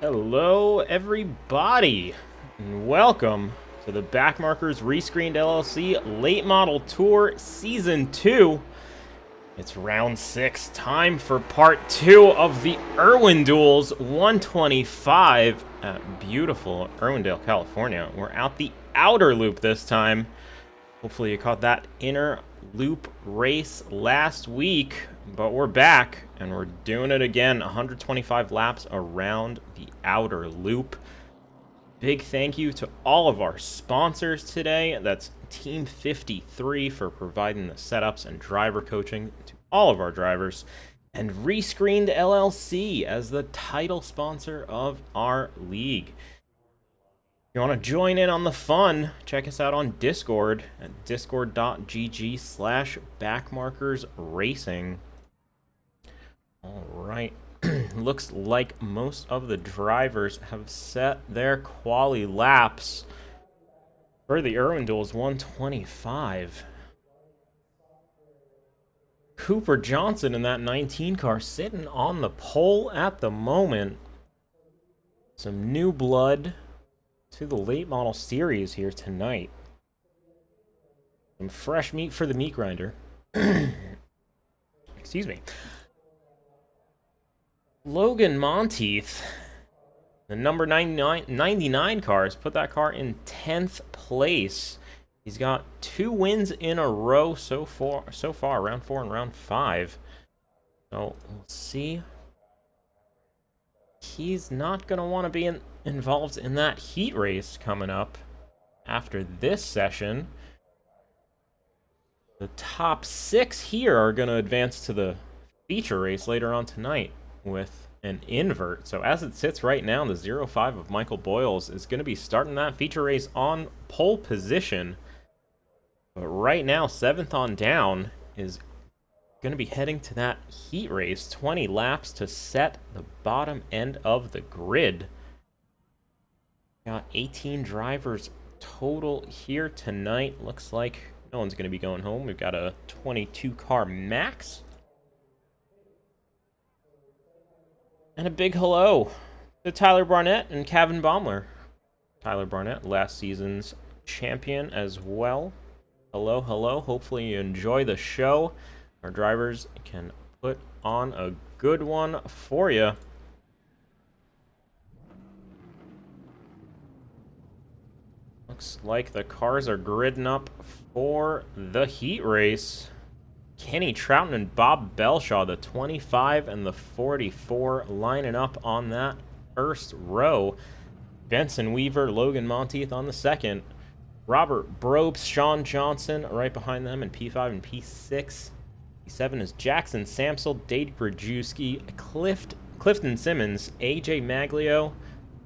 Hello, everybody, and welcome to the Backmarkers ReScreened LLC Late Model Tour Season 2. It's round 6, time for part 2 of the IrwinDUELS 125 at beautiful Irwindale, California. We're out the outer loop this time. Hopefully you caught that inner loop race last week, but we're back and we're doing it again. 125 laps around the outer loop. Big thank you to all of our sponsors today. That's Team 53 for providing the setups and driver coaching to all of our drivers, and ReScreened LLC as the title sponsor of our league. If you want to join in on the fun, check us out on Discord at discord.gg/backmarkersracing. All right. Looks like most of the drivers have set their quali laps for the IrwinDUELS 125. Cooper Johnson in that 19 car sitting on the pole at the moment. Some new blood to the late model series here tonight. Some fresh meat for the meat grinder. Excuse me. Logan Monteith, the number 99 cars, put that car in 10th place. He's got 2 wins in a row so far, round 4 and round 5. So we'll see. He's not going to want to be involved in that heat race coming up after this session. The top 6 here are going to advance to the feature race later on tonight with an invert. So as it sits right now, the 05 of Michael Boyles is going to be starting that feature race on pole position. But right now, 7th on down is going to be heading to that heat race. 20 laps to set the bottom end of the grid. Got 18 drivers total here tonight. Looks like no one's going to be going home. We've got a 22 car max. And a big hello to Tyler Barnett and Kevin Baumler. Tyler Barnett, last season's champion as well. Hello, hello. Hopefully you enjoy the show. Our drivers can put on a good one for you. Looks like the cars are gridding up for the heat race. Kenny Troughton and Bob Belshaw, the 25 and the 44, lining up on that first row. Benson Weaver, Logan Monteith on the second. Robert Brobes, Sean Johnson right behind them in P5 and P6. P7 is Jackson Samsel, Dade Brzezinski, Clifton Simmons, AJ Maglio,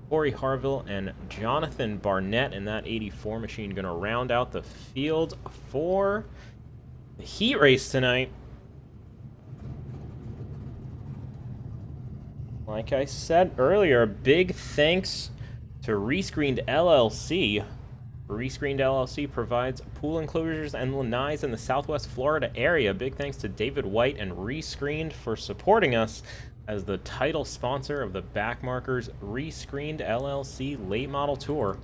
Corey Harville, and Jonathan Barnett in that 84 machine. Going to round out the field for the heat race tonight. Like I said earlier, big thanks to ReScreened LLC. ReScreened LLC provides pool enclosures and lanais in the Southwest Florida area. Big thanks to David White and ReScreened for supporting us as the title sponsor of the Backmarkers ReScreened LLC Late Model Tour.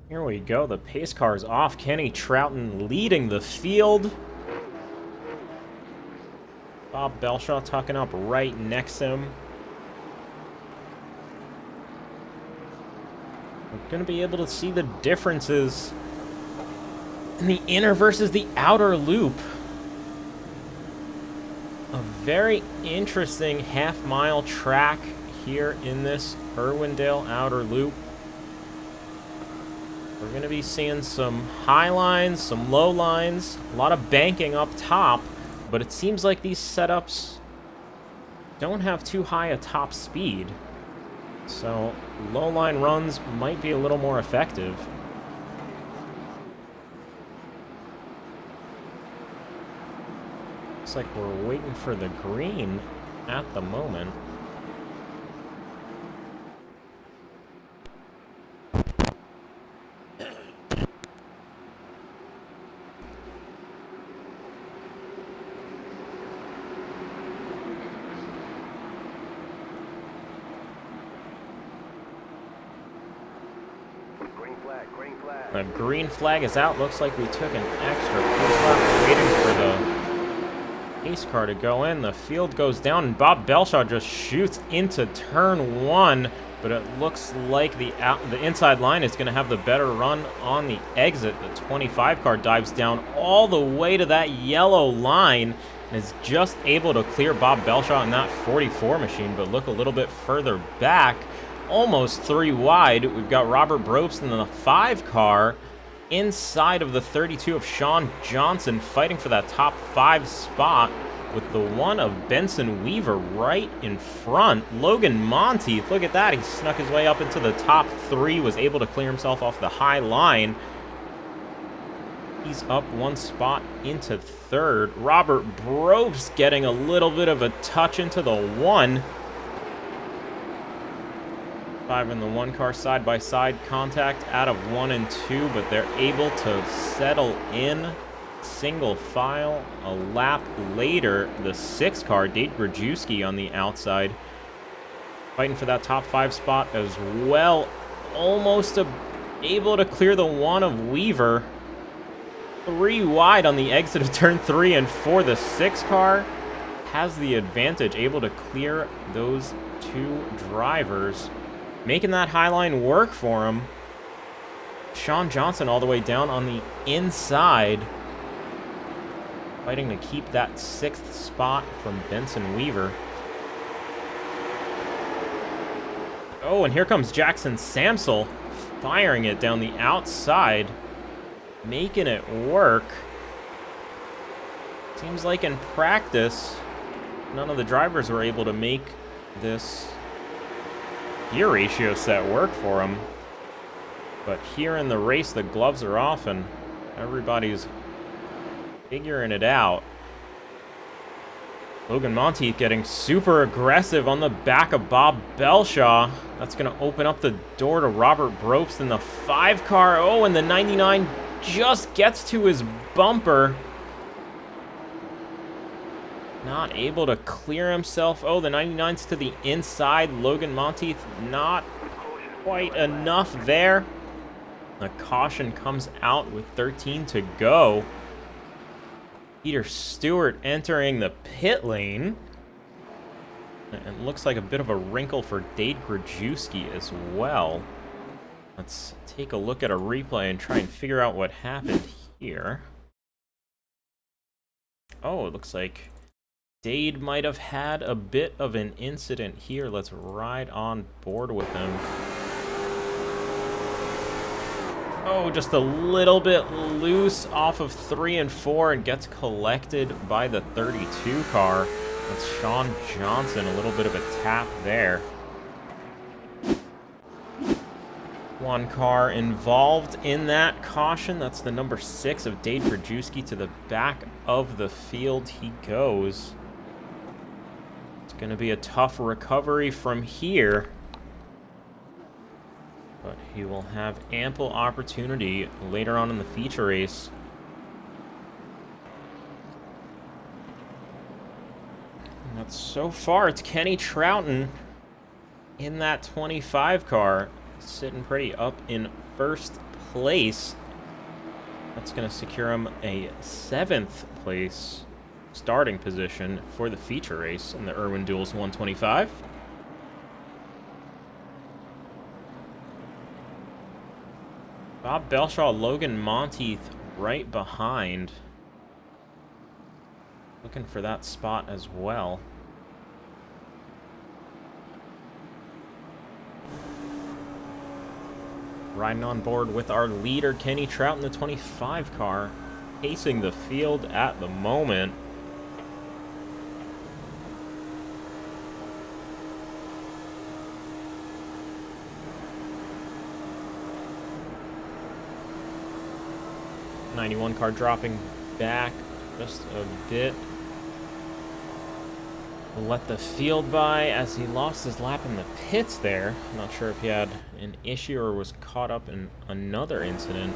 Here we go, the pace car is off. Kenny Troughton leading the field. Bob Belshaw tucking up right next to him. We're going to be able to see the differences in the inner versus the outer loop. A very interesting half-mile track here in this Irwindale outer loop. We're going to be seeing some high lines, some low lines, a lot of banking up top, but it seems like these setups don't have too high a top speed. So low line runs might be a little more effective. Looks like we're waiting for the green at the moment. The green flag is out. Looks like we took an extra pit stop waiting for the pace car to go in. The field goes down, and Bob Belshaw just shoots into turn 1. But it looks like the inside line is going to have the better run on the exit. The 25 car dives down all the way to that yellow line and is just able to clear Bob Belshaw in that 44 machine. But look a little bit further back, almost 3 wide. We've got Robert Brobst in the 5 car inside of the 32 of Sean Johnson fighting for that top 5 spot, with the 1 of Benson Weaver right in front. Logan Monteith, look at that. He snuck his way up into the top 3, was able to clear himself off the high line. He's up 1 spot into 3rd. Robert Brobst getting a little bit of a touch into the 1. 5 in the 1 car side-by-side contact out of 1 and 2, but they're able to settle in single file. A lap later, the 6 car, Dave Grajewski on the outside, fighting for that top 5 spot as well. Almost able to clear the 1 of Weaver. 3 wide on the exit of turn 3 and 4. The 6 car has the advantage, able to clear those 2 drivers, making that high line work for him. Sean Johnson all the way down on the inside, fighting to keep that 6th spot from Benson Weaver. Oh, and here comes Jackson Samsel, firing it down the outside, making it work. Seems like in practice, none of the drivers were able to make this gear ratio set work for them. But here in the race, the gloves are off and everybody's figuring it out. Logan Monteith getting super aggressive on the back of Bob Belshaw. That's going to open up the door to Robert Brobst in the 5 car. Oh, and the 99 just gets to his bumper. Not able to clear himself. Oh, the 99's to the inside. Logan Monteith not quite enough there. The caution comes out with 13 to go. Peter Stewart entering the pit lane. And looks like a bit of a wrinkle for Dave Grajewski as well. Let's take a look at a replay and try and figure out what happened here. Oh, it looks like Dade might have had a bit of an incident here. Let's ride on board with him. Oh, just a little bit loose off of 3 and 4 and gets collected by the 32 car. That's Sean Johnson, a little bit of a tap there. 1 car involved in that caution. That's the number 6 of Dade Grajewski. To the back of the field he goes. It's going to be a tough recovery from here, but he will have ample opportunity later on in the feature race. And that's so far, it's Kenny Troughton in that 25 car, sitting pretty up in 1st place. That's going to secure him a 7th place starting position for the feature race in the IrwinDUELS 125. Bob Belshaw, Logan Monteith right behind. Looking for that spot as well. Riding on board with our leader, Kenny Troughton, the 25 car, pacing the field at the moment. '91 car dropping back just a bit. We'll let the field by as he lost his lap in the pits there. I'm not sure if he had an issue or was caught up in another incident.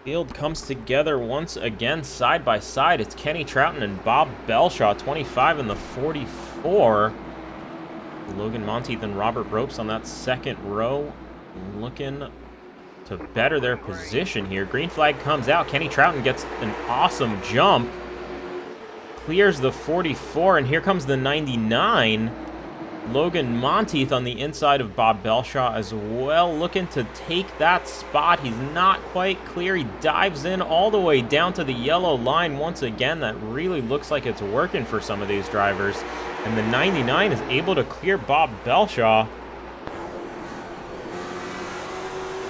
Field comes together once again, side by side. It's Kenny Troughton and Bob Belshaw, 25 in the 44. Logan Monteith and Robert Ropes on that second row, looking to better their position here. Green flag comes out. Kenny Troughton gets an awesome jump, clears the 44, and here comes the 99. Logan Monteith on the inside of Bob Belshaw as well, looking to take that spot. He's not quite clear. He dives in all the way down to the yellow line once again. That really looks like it's working for some of these drivers. And the 99 is able to clear Bob Belshaw.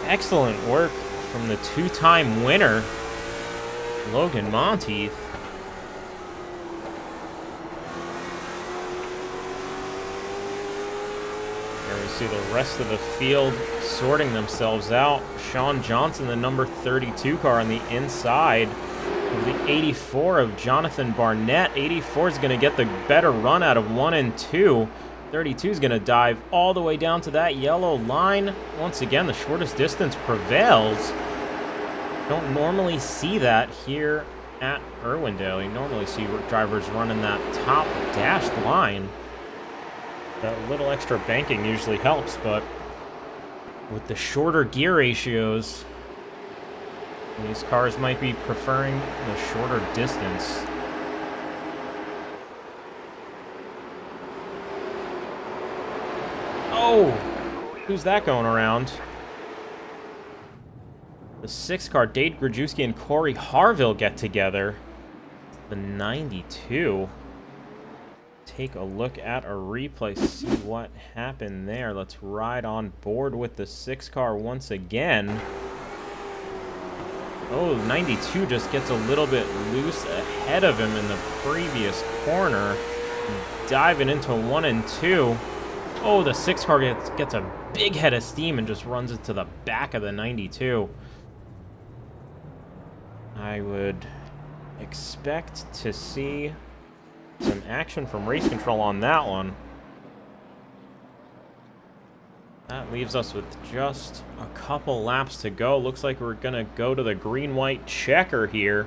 Excellent work from the two-time winner, Logan Monteith. There we see the rest of the field sorting themselves out. Sean Johnson, the number 32 car on the inside of the 84 of Jonathan Barnett. 84 is going to get the better run out of 1 and 2. 32 is going to dive all the way down to that yellow line. Once again, the shortest distance prevails. Don't normally see that here at Irwindale. You normally see drivers running that top dashed line. That little extra banking usually helps, but with the shorter gear ratios, these cars might be preferring the shorter distance. Oh, who's that going around? The 6 car, Dade Grajewski and Corey Harville get together. The 92. Take a look at a replay, see what happened there. Let's ride on board with the 6 car once again. Oh, 92 just gets a little bit loose ahead of him in the previous corner. Diving into 1 and 2. Oh, the 6 car gets a big head of steam and just runs it to the back of the 92. I would expect to see some action from race control on that one. That leaves us with just a couple laps to go. Looks like we're going to go to the green-white checker here.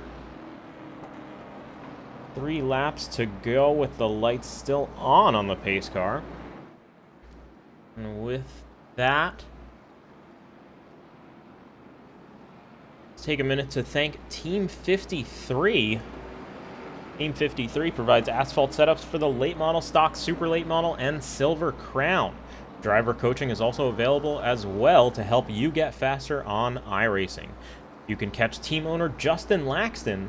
3 laps to go with the lights still on the pace car. And with that, let's take a minute to thank Team 53. Team 53 provides asphalt setups for the late model, stock, super late model, and silver crown. Driver coaching is also available as well to help you get faster on iRacing. You can catch team owner Justin Laxton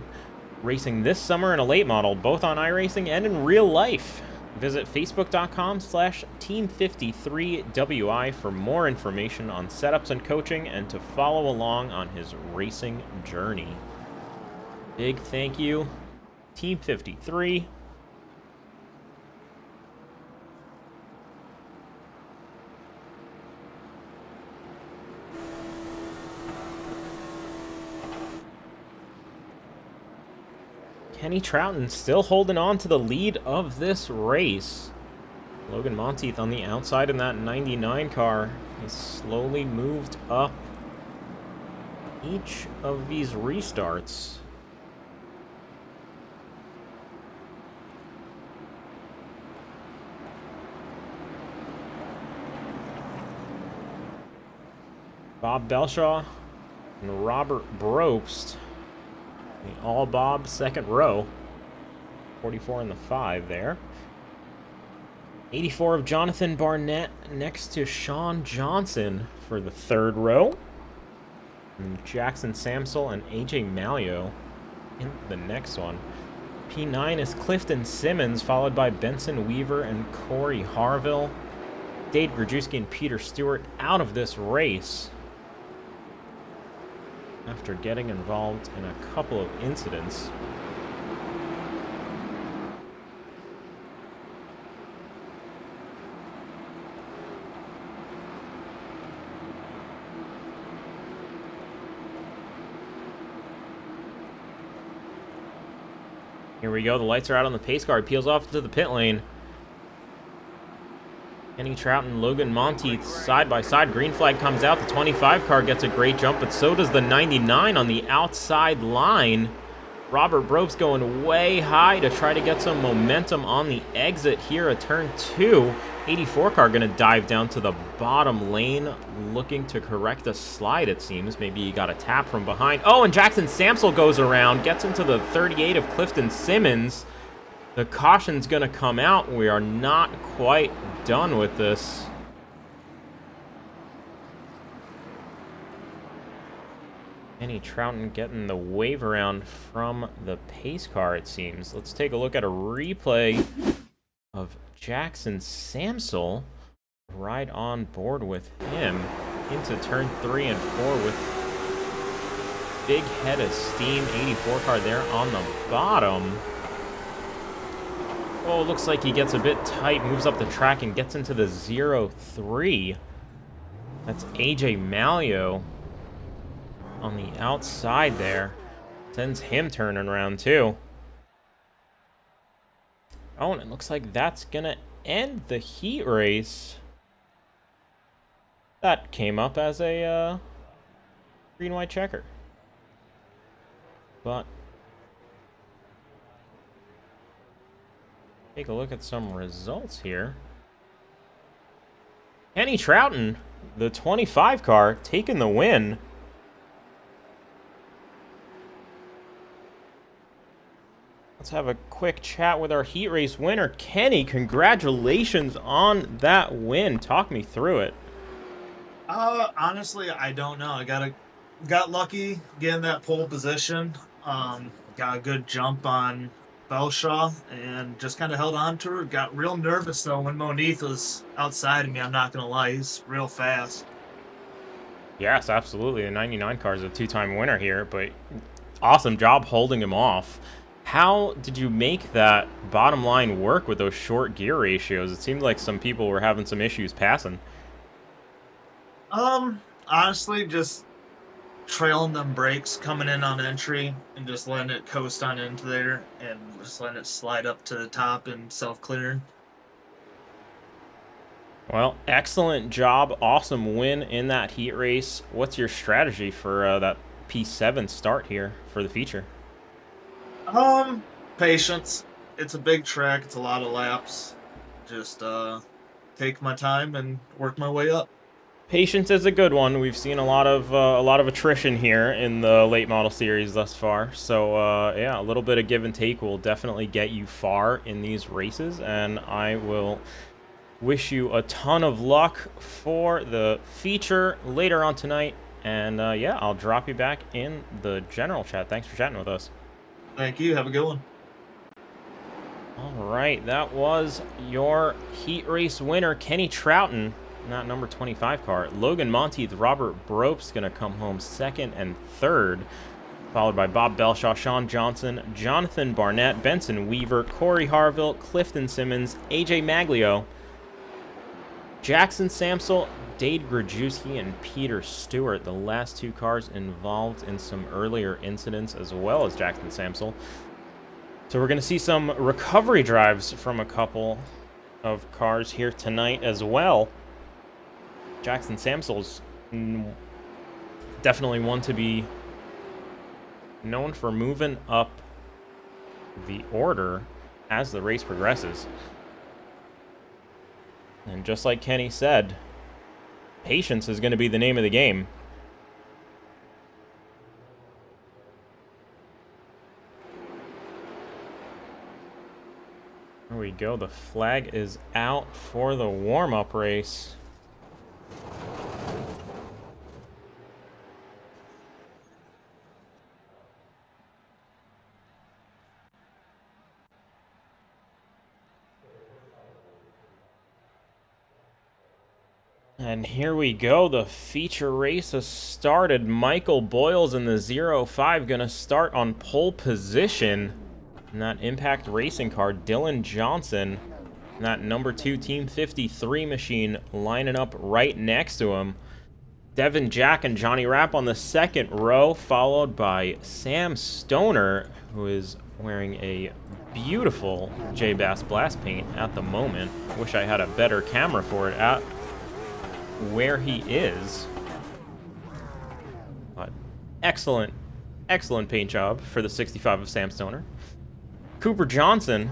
racing this summer in a late model, both on iRacing and in real life. Visit facebook.com/Team53WI for more information on setups and coaching and to follow along on his racing journey. Big thank you, Team 53. Kenny Troughton still holding on to the lead of this race. Logan Monteith on the outside in that 99 car. He's slowly moved up each of these restarts. Bob Belshaw and Robert Brobst. The all Bob second row. 44 in the 5 there. 84 of Jonathan Barnett next to Sean Johnson for the 3rd row. And Jackson Samsel and AJ Malio in the next one. P9 is Clifton Simmons, followed by Benson Weaver and Corey Harville. Dade Grajewski and Peter Stewart out of this race after getting involved in a couple of incidents. Here we go, the lights are out on the pace car. He peels off to the pit lane. Kenny Trout and Logan Monteith side by side. Green flag comes out. The 25 car gets a great jump, but so does the 99 on the outside line. Robert Brope's going way high to try to get some momentum on the exit here at turn 2. 84 car going to dive down to the bottom lane, looking to correct a slide, it seems. Maybe he got a tap from behind. Oh, and Jackson Samsel goes around, gets into the 38 of Clifton Simmons. The caution's going to come out. We are not quite done with this. Kenny Trouton getting the wave around from the pace car, it seems. Let's take a look at a replay of Jackson Samsel right on board with him into turn 3 and 4 with big head of steam. 84 car there on the bottom. Oh, looks like he gets a bit tight, moves up the track and gets into the 0-3. That's AJ Malio on the outside there. Sends him turning around too. Oh, and it looks like that's gonna end the heat race. That came up as a green-white checker. But take a look at some results here. Kenny Trouton, the 25 car, taking the win. Let's have a quick chat with our heat race winner. Kenny, congratulations on that win. Talk me through it. Honestly, I don't know. I got lucky getting that pole position. Got a good jump on Belshaw and just kind of held on to her. Got real nervous though when Monique was outside of me. I'm not gonna lie, he's real fast. Yes, absolutely. The 99 car is a two-time winner here, but awesome job holding him off. How did you make that bottom line work with those short gear ratios? It seemed like some people were having some issues passing. Honestly, just trailing them brakes, coming in on entry, and just letting it coast on into there, and just letting it slide up to the top and self-clearing. Well, excellent job. Awesome win in that heat race. What's your strategy for that P7 start here for the feature? Patience. It's a big track. It's a lot of laps. Just take my time and work my way up. Patience is a good one. We've seen a lot of attrition here in the late model series thus far. So yeah, a little bit of give and take will definitely get you far in these races, and I will wish you a ton of luck for the feature later on tonight. And yeah, I'll drop you back in the general chat. Thanks for chatting with us. Thank you. Have a good one. All right, that was your heat race winner, Kenny Trouton, not number 25 car. Logan Monteith, Robert Brope's going to come home second and third, followed by Bob Belshaw, Sean Johnson, Jonathan Barnett, Benson Weaver, Corey Harville, Clifton Simmons, AJ Maglio, Jackson Samsel, Dade Grajewski, and Peter Stewart, the last two cars involved in some earlier incidents, as well as Jackson Samsel. So we're going to see some recovery drives from a couple of cars here tonight as well. Jackson Samsel's definitely one to be known for moving up the order as the race progresses. And just like Kenny said, patience is going to be the name of the game. There we go. The flag is out for the warm-up race. And here we go. The feature race has started. Michael Boyles in the 05 going to start on pole position. And that Impact Racing car, Dylan Johnson, and that number 2 Team 53 machine lining up right next to him. Devin Jack and Johnny Rapp on the second row, followed by Sam Stoner, who is wearing a beautiful JayBastBlast paint at the moment. Wish I had a better camera for it at where he is. But excellent, excellent paint job for the 65 of Sam Stoner. Cooper Johnson,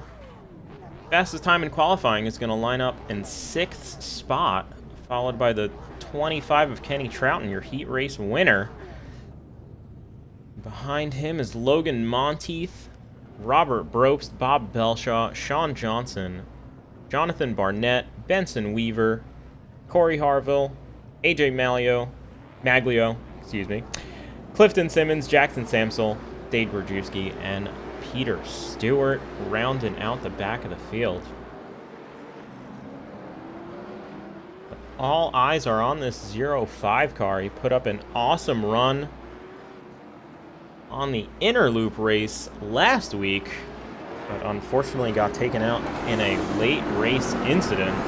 fastest time in qualifying, is going to line up in 6th spot, followed by the 25 of Kenny Troughton, your heat race winner. Behind him is Logan Monteith, Robert Brobst, Bob Belshaw, Sean Johnson, Jonathan Barnett, Benson Weaver, Corey Harville, AJ Maglio, Clifton Simmons, Jackson Samsel, Dade Grajewski, and Peter Stewart rounding out the back of the field. But all eyes are on this 05 car. He put up an awesome run on the inner loop race last week, but unfortunately got taken out in a late race incident.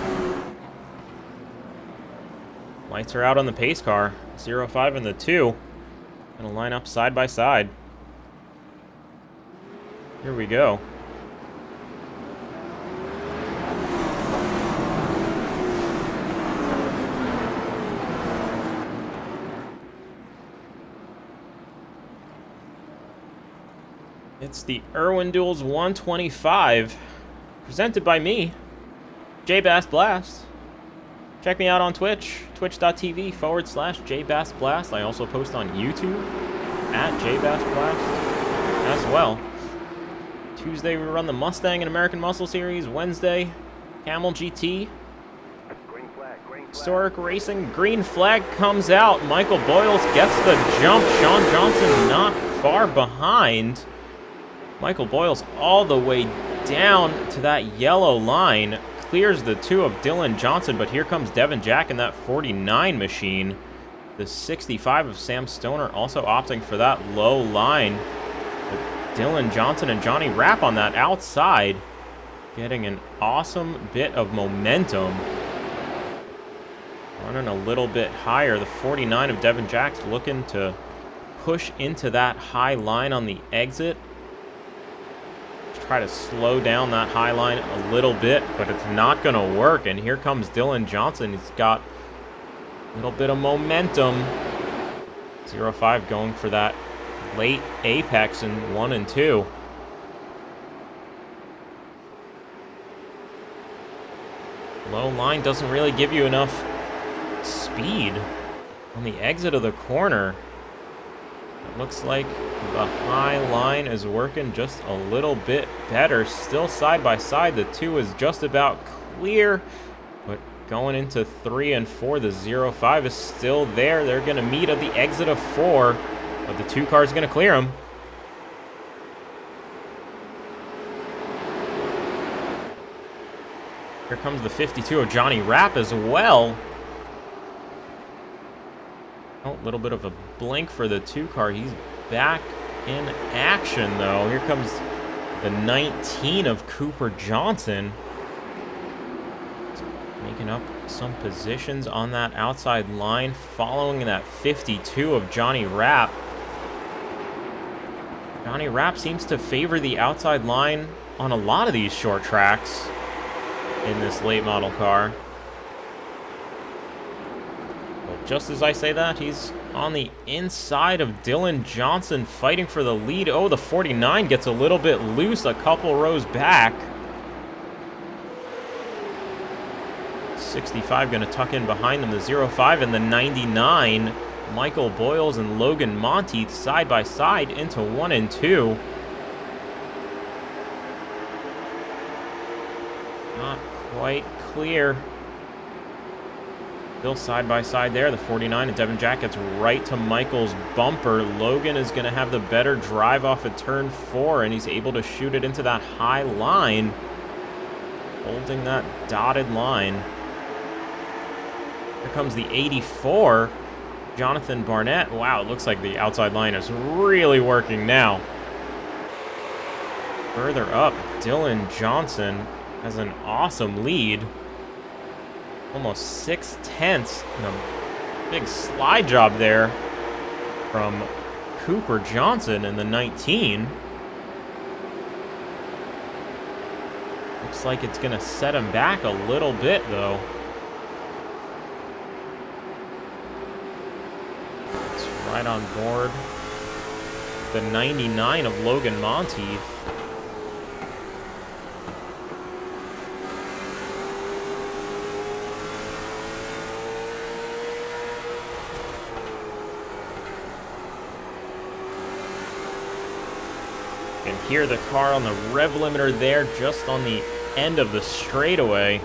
Lights are out on the pace car. 05 and the 2 gonna line up side by side. Here we go. It's the IrwinDUELS 125, presented by me, JayBastBlast. Check me out on Twitch, twitch.tv/JayBastBlast. I also post on YouTube at JayBastBlast as well. Tuesday, we run the Mustang and American Muscle Series. Wednesday, Kamel GT. Historic Racing. Green flag comes out. Michael Boyles gets the jump. Sean Johnson not far behind. Michael Boyles all the way down to that yellow line. Clears the 2 of Dylan Johnson, but here comes Devin Jack in that 49 machine. The 65 of Sam Stoner also opting for that low line. But Dylan Johnson and Johnny Rapp on that outside, getting an awesome bit of momentum. Running a little bit higher. The 49 of Devin Jack's looking to push into that high line on the exit. Try to slow down that high line a little bit, but it's not going to work. And here comes Dylan Johnson. He's got a little bit of momentum. 05 going for that late apex in 1 and 2. Low line doesn't really give you enough speed on the exit of the corner. It looks like the high line is working just a little bit better. Still side by side. The 2 is just about clear, but going into 3 and 4, the 05 is still there. They're going to meet at the exit of 4, but the 2 car is going to clear them. Here comes the 52 of Johnny Rapp as well. Oh, a little bit of a blink for the 2 car. He's back in action, though. Here comes the 19 of Cooper Johnson. Making up some positions on that outside line, following that 52 of Johnny Rapp. Johnny Rapp seems to favor the outside line on a lot of these short tracks in this late model car. Just as I say that, he's on the inside of Dylan Johnson fighting for the lead. Oh, the 49 gets a little bit loose a couple rows back. 65 going to tuck in behind them. The 05 and the 99. Michael Boyles and Logan Monteith side by side into 1 and 2. Not quite clear. Still side by side there. The 49 and Devin Jack gets right to Michael's bumper. Logan is going to have the better drive off of turn 4, and he's able to shoot it into that high line, holding that dotted line. Here comes the 84, Jonathan Barnett. Wow, it looks like the outside line is really working now. Further up, Dylan Johnson has an awesome lead. Almost 6/10, and a big slide job there from Cooper Johnson in the 19. Looks like it's going to set him back a little bit, though. It's right on board. The 99 of Logan Monteith. You can hear the car on the rev limiter there, just on the end of the straightaway.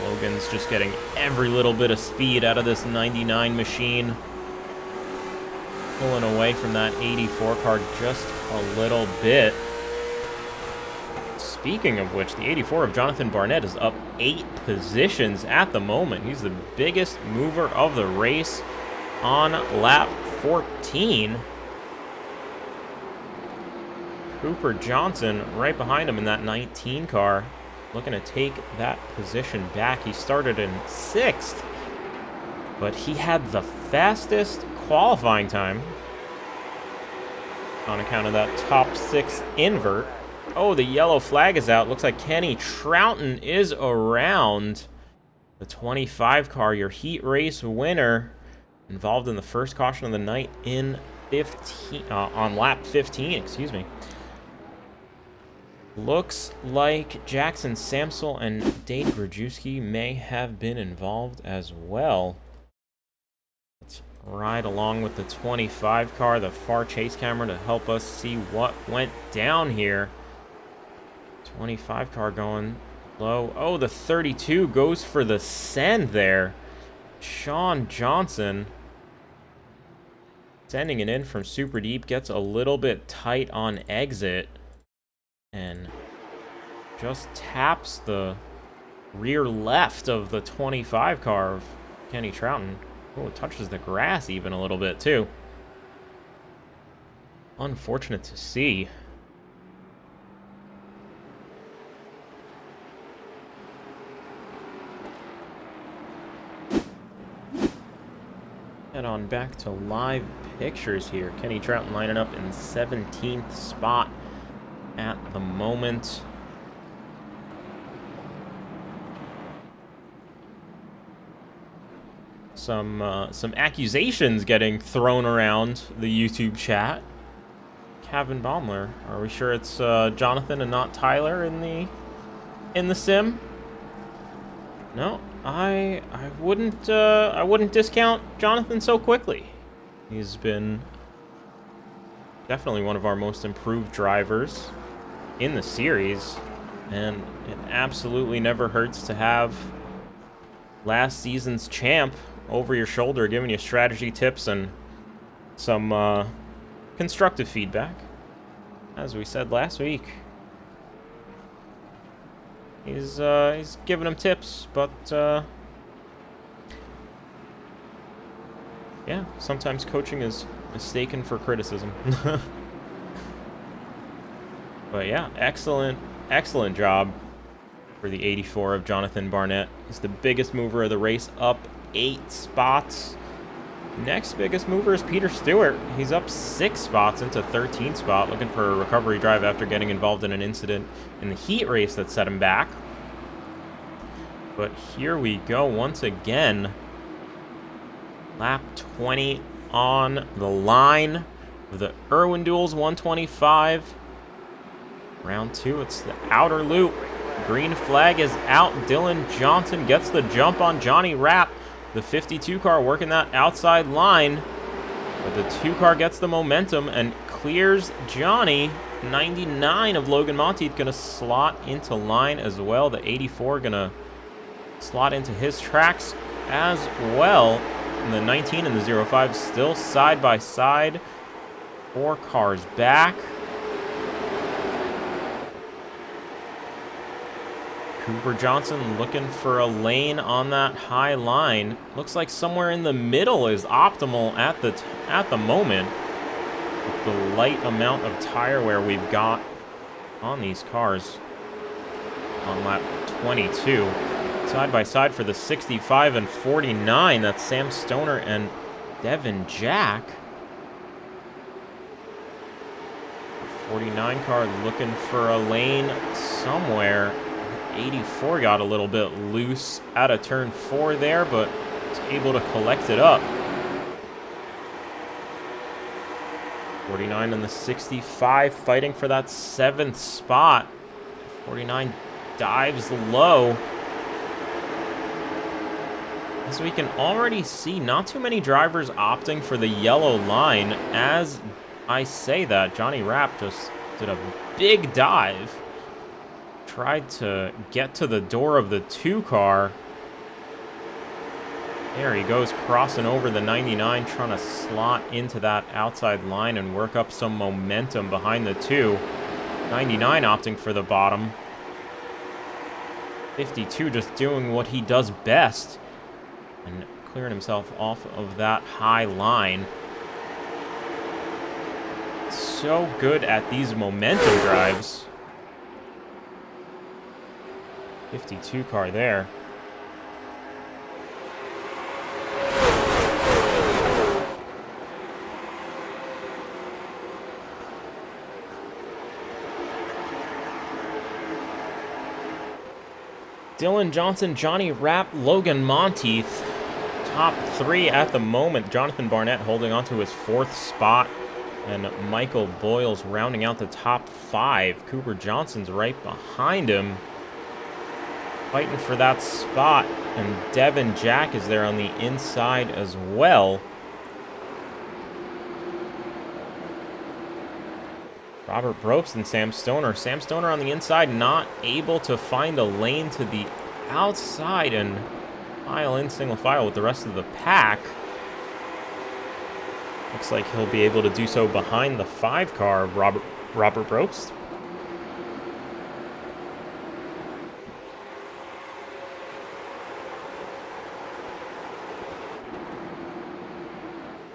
Logan's just getting every little bit of speed out of this 99 machine. Pulling away from that 84 car just a little bit. Speaking of which, the 84 of Jonathan Barnett is up 8 positions at the moment. He's the biggest mover of the race on lap 14. Cooper Johnson right behind him in that 19 car, looking to take that position back. He started in 6th, but he had the fastest qualifying time on account of that top 6 invert. Oh, the yellow flag is out. Looks like Kenny Troughton is around. The 25 car, your heat race winner, involved in the first caution of the night in 15 on lap 15, excuse me. Looks like Jackson Samsel and Dane Grajewski may have been involved as well. Let's ride along with the 25 car, the far chase camera, to help us see what went down here. 25 car going low. Oh, the 32 goes for the send there. Sean Johnson sending it in from super deep, gets a little bit tight on exit and just taps the rear left of the 25 car of Kenny Troughton. Oh, it touches the grass even a little bit too. Unfortunate to see. Head on back to live pictures here. Kenny Troughton lining up in 17th spot at the moment. Some accusations getting thrown around the YouTube chat. Kevin Baumler, are we sure it's Jonathan and not Tyler in the sim? No, I wouldn't discount Jonathan so quickly. He's been definitely one of our most improved drivers in the series, and it absolutely never hurts to have last season's champ over your shoulder giving you strategy tips and some constructive feedback. As we said last week, he's giving him tips, but yeah, sometimes coaching is mistaken for criticism. But yeah, excellent job for the 84 of Jonathan Barnett. He's the biggest mover of the race, up 8 spots. Next biggest mover is Peter Stewart. He's up 6 spots into 13th spot, looking for a recovery drive after getting involved in an incident in the heat race that set him back. But here we go once again. Lap 20 on the line of the IrwinDUELS 125. Round 2, it's the outer loop. Green flag is out. Dylan Johnson gets the jump on Johnny Rapp. The 52 car working that outside line. But the 2 car gets the momentum and clears Johnny. 99 of Logan Monteith going to slot into line as well. The 84 going to slot into his tracks as well. And the 19 and the 05 still side by side. 4 cars back. Cooper Johnson looking for a lane on that high line. Looks like somewhere in the middle is optimal at the moment, with the light amount of tire wear we've got on these cars on lap 22. Side by side for the 65 and 49. That's Sam Stoner and Devin Jack. 49 car looking for a lane somewhere. 84 got a little bit loose out of turn 4 there, but was able to collect it up. 49 in the 65 fighting for that 7th spot. 49 dives low. As we can already see, not too many drivers opting for the yellow line. As I say that, Johnny Rapp just did a big dive. Tried to get to the door of the 2 car. There he goes, crossing over the 99, trying to slot into that outside line and work up some momentum behind the 2. 99 opting for the bottom. 52 just doing what he does best and clearing himself off of that high line. So good at these momentum drives. 52 car there. Dylan Johnson, Johnny Rapp, Logan Monteith, top 3 at the moment. Jonathan Barnett holding on to his 4th spot, and Michael Boyles rounding out the top 5. Cooper Johnson's right behind him, fighting for that spot, and Devin Jack is there on the inside as well. Robert Brobst and Sam Stoner. Sam Stoner on the inside, not able to find a lane to the outside and file in single file with the rest of the pack. Looks like he'll be able to do so behind the 5 car of Robert Brobst.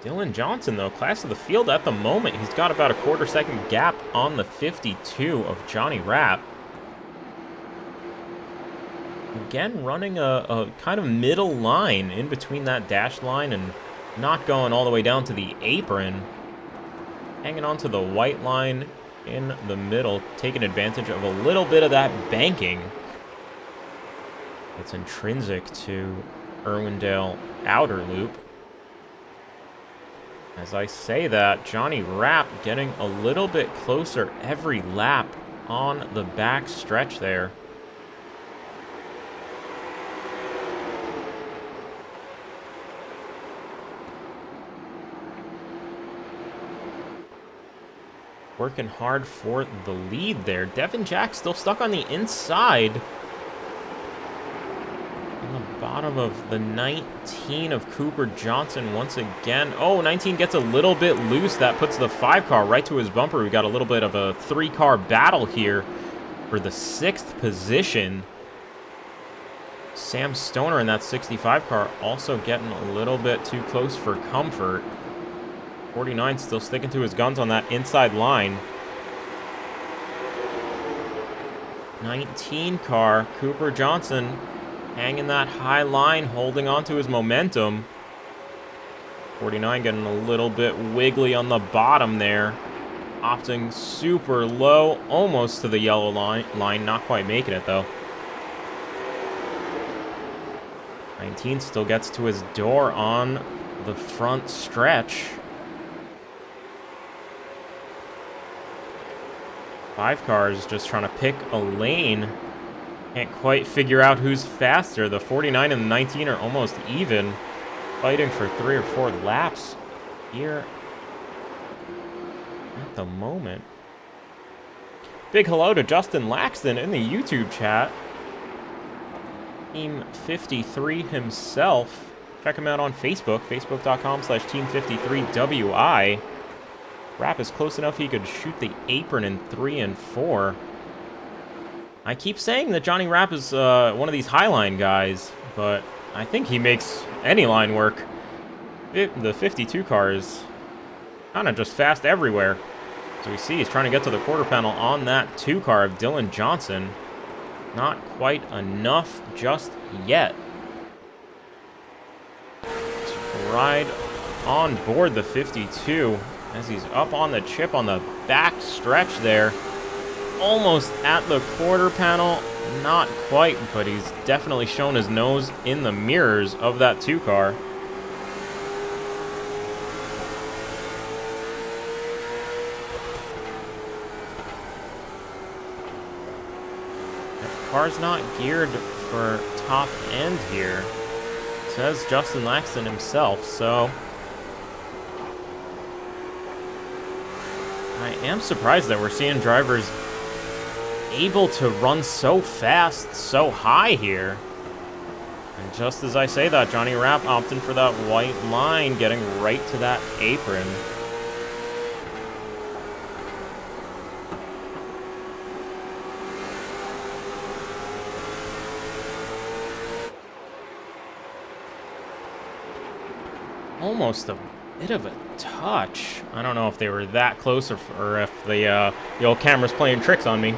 Dylan Johnson, though, class of the field at the moment. He's got about a quarter-second gap on the 52 of Johnny Rapp. Again, running a kind of middle line in between that dash line and not going all the way down to the apron. Hanging on to the white line in the middle, taking advantage of a little bit of that banking. It's intrinsic to Irwindale outer loop. As I say that, Johnny Rapp getting a little bit closer every lap on the back stretch there. Working hard for the lead there. Devin Jack still stuck on the inside. Bottom of the 19 of Cooper Johnson once again. Oh, 19 gets a little bit loose. That puts the 5 car right to his bumper. We got a little bit of a 3 car battle here for the 6th position. Sam Stoner in that 65 car also getting a little bit too close for comfort. 49 still sticking to his guns on that inside line. 19 car, Cooper Johnson, hanging that high line, holding on to his momentum. 49 getting a little bit wiggly on the bottom there. Opting super low, almost to the yellow line. Not quite making it, though. 19 still gets to his door on the front stretch. 5 cars just trying to pick a lane. Can't quite figure out who's faster. The 49 and the 19 are almost even, fighting for 3 or 4 laps here at the moment. Big hello to Justin Laxton in the YouTube chat. Team 53 himself. Check him out on Facebook, facebook.com/Team53WI. Rapp is close enough he could shoot the apron in 3 and 4. I keep saying that Johnny Rapp is one of these highline guys, but I think he makes any line work. The 52 car is kind of just fast everywhere. As we see, he's trying to get to the quarter panel on that 2 car of Dylan Johnson. Not quite enough just yet. Let's ride on board the 52. as he's up on the chip on the back stretch there. Almost at the quarter panel. Not quite, but he's definitely shown his nose in the mirrors of that 2 car. The car's not geared for top end here, says Justin Laxton himself, so I am surprised that we're seeing drivers able to run so fast, so high here. And just as I say that, Johnny Rapp opting for that white line, getting right to that apron. Almost a bit of a touch. I don't know if they were that close or if the old camera's playing tricks on me.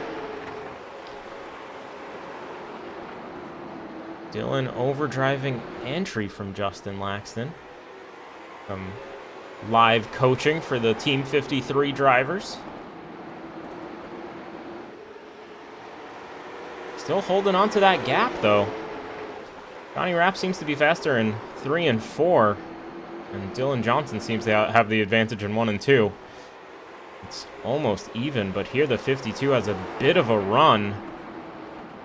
Dylan overdriving entry from Justin Laxton. From live coaching for the Team 53 drivers. Still holding on to that gap, though. Johnny Rapp seems to be faster in 3 and 4. And Dylan Johnson seems to have the advantage in 1 and 2. It's almost even, but here the 52 has a bit of a run.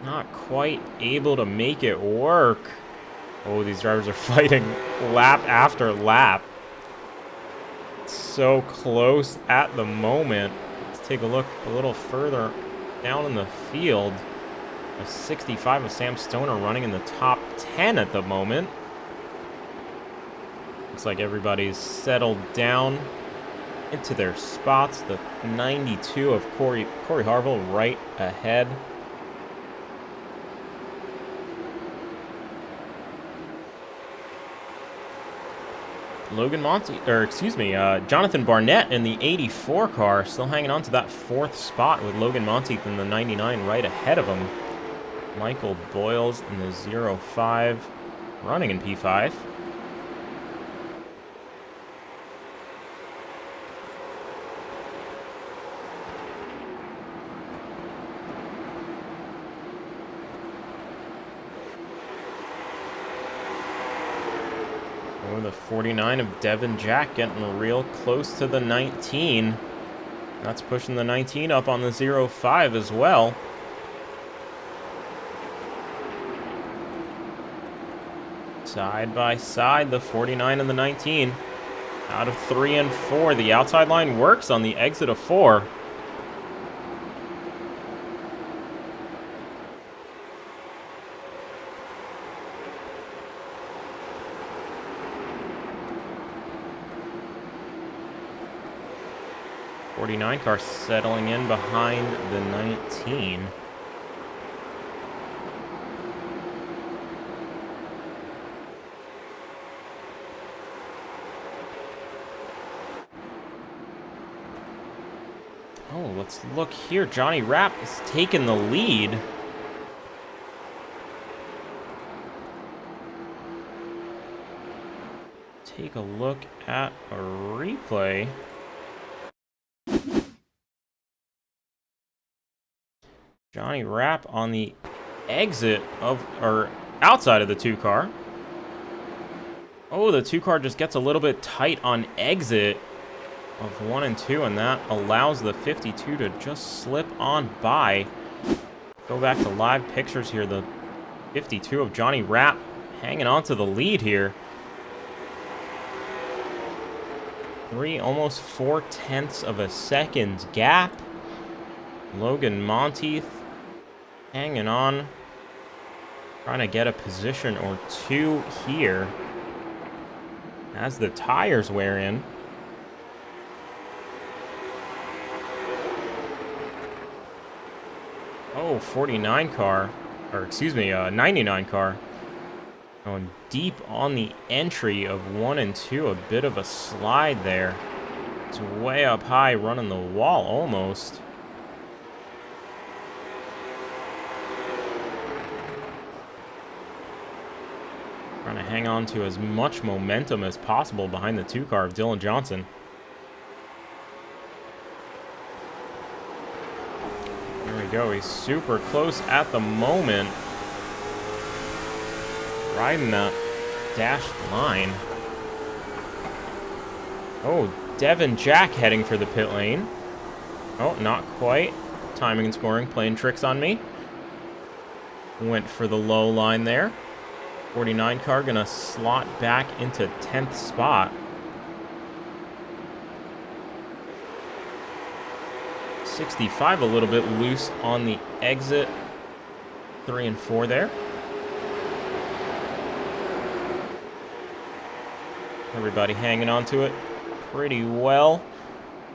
Not quite able to make it work. Oh, these drivers are fighting lap after lap. So close at the moment. Let's take a look a little further down in the field. A 65 of Sam Stoner running in the top 10 at the moment. Looks like everybody's settled down into their spots. The 92 of Corey Harville right ahead. Jonathan Barnett in the 84 car, still hanging on to that 4th spot with Logan Monteith in the 99 right ahead of him. Michael Boyles in the 05, running in P5. The 49 of Devin Jack getting real close to the 19. That's pushing the 19 up on the 05 as well. Side by side, the 49 and the 19. Out of 3 and 4. The outside line works on the exit of 4. Car settling in behind the 19. Oh, let's look here. Johnny Rapp is taking the lead. Take a look at a replay. Johnny Rapp on the exit of, or outside of the 2 car. Oh, the 2 car just gets a little bit tight on exit of 1 and 2, and that allows the 52 to just slip on by. Go back to live pictures here. The 52 of Johnny Rapp hanging on to the lead here. 3, almost 4/10 of a second gap. Logan Monteith hanging on, trying to get a position or 2 here as the tires wear in. Oh, 49 car, or excuse me, 99 car. Going deep on the entry of 1 and 2, a bit of a slide there. It's way up high, running the wall almost. Trying to hang on to as much momentum as possible behind the 2 car of Dylan Johnson. There we go. He's super close at the moment. Riding that dashed line. Oh, Devin Jack heading for the pit lane. Oh, not quite. Timing and scoring playing tricks on me. Went for the low line there. 49 car gonna slot back into 10th spot. 65 a little bit loose on the exit. 3 and 4 there. Everybody hanging on to it pretty well.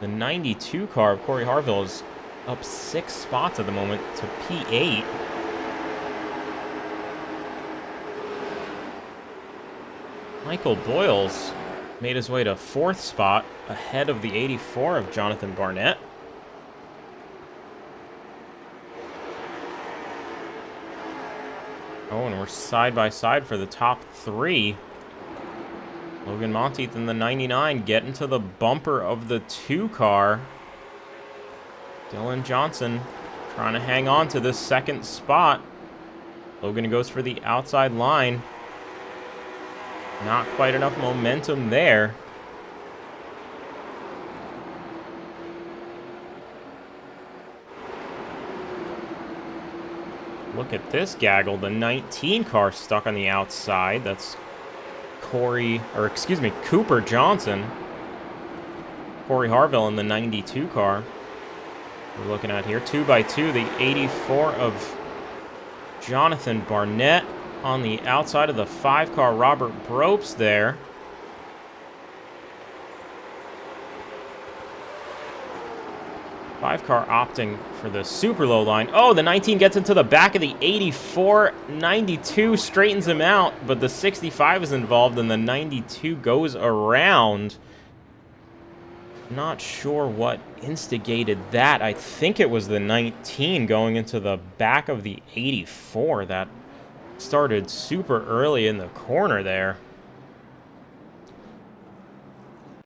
The 92 car of Corey Harville is up 6 spots at the moment to P8. Michael Boyles made his way to 4th spot ahead of the 84 of Jonathan Barnett. Oh, and we're side by side for the top 3. Logan Monteith in the 99 getting to the bumper of the 2 car. Dylan Johnson trying to hang on to this 2nd spot. Logan goes for the outside line. Not quite enough momentum there. Look at this gaggle. The 19 car stuck on the outside. That's Cooper Johnson. Corey Harville in the 92 car. We're looking at here 2x2. The 84 of Jonathan Barnett on the outside of the 5 car. Robert Bropes there. Five car opting for the super low line. Oh, the 19 gets into the back of the 84. 92 straightens him out, but the 65 is involved, and the 92 goes around. Not sure what instigated that. I think it was the 19 going into the back of the 84 that started super early in the corner there.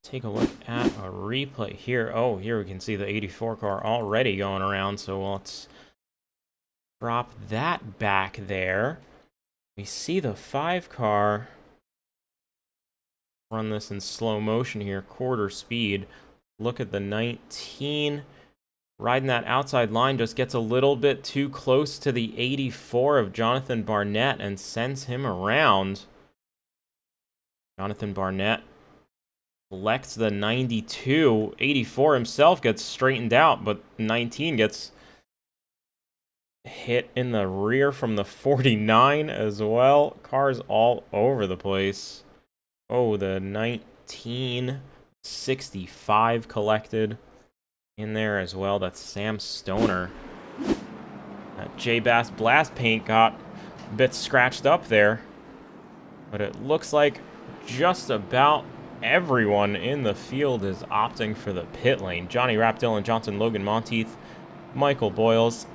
Take a look at a replay here. Oh, here we can see the 84 car already going around, so let's drop that back there. We see the 5 car. Run this in slow motion here, quarter speed. Look at the 19. Riding that outside line, just gets a little bit too close to the 84 of Jonathan Barnett and sends him around. Jonathan Barnett selects the 92. 84 himself gets straightened out, but 19 gets hit in the rear from the 49 as well. Cars all over the place. Oh, the 1965 collected in there as well. That's Sam Stoner. That JayBastBlast paint got a bit scratched up there, but it looks like just about everyone in the field is opting for the pit lane. Johnny Rapp, Dylan Johnson, Logan Monteith, Michael Boyles.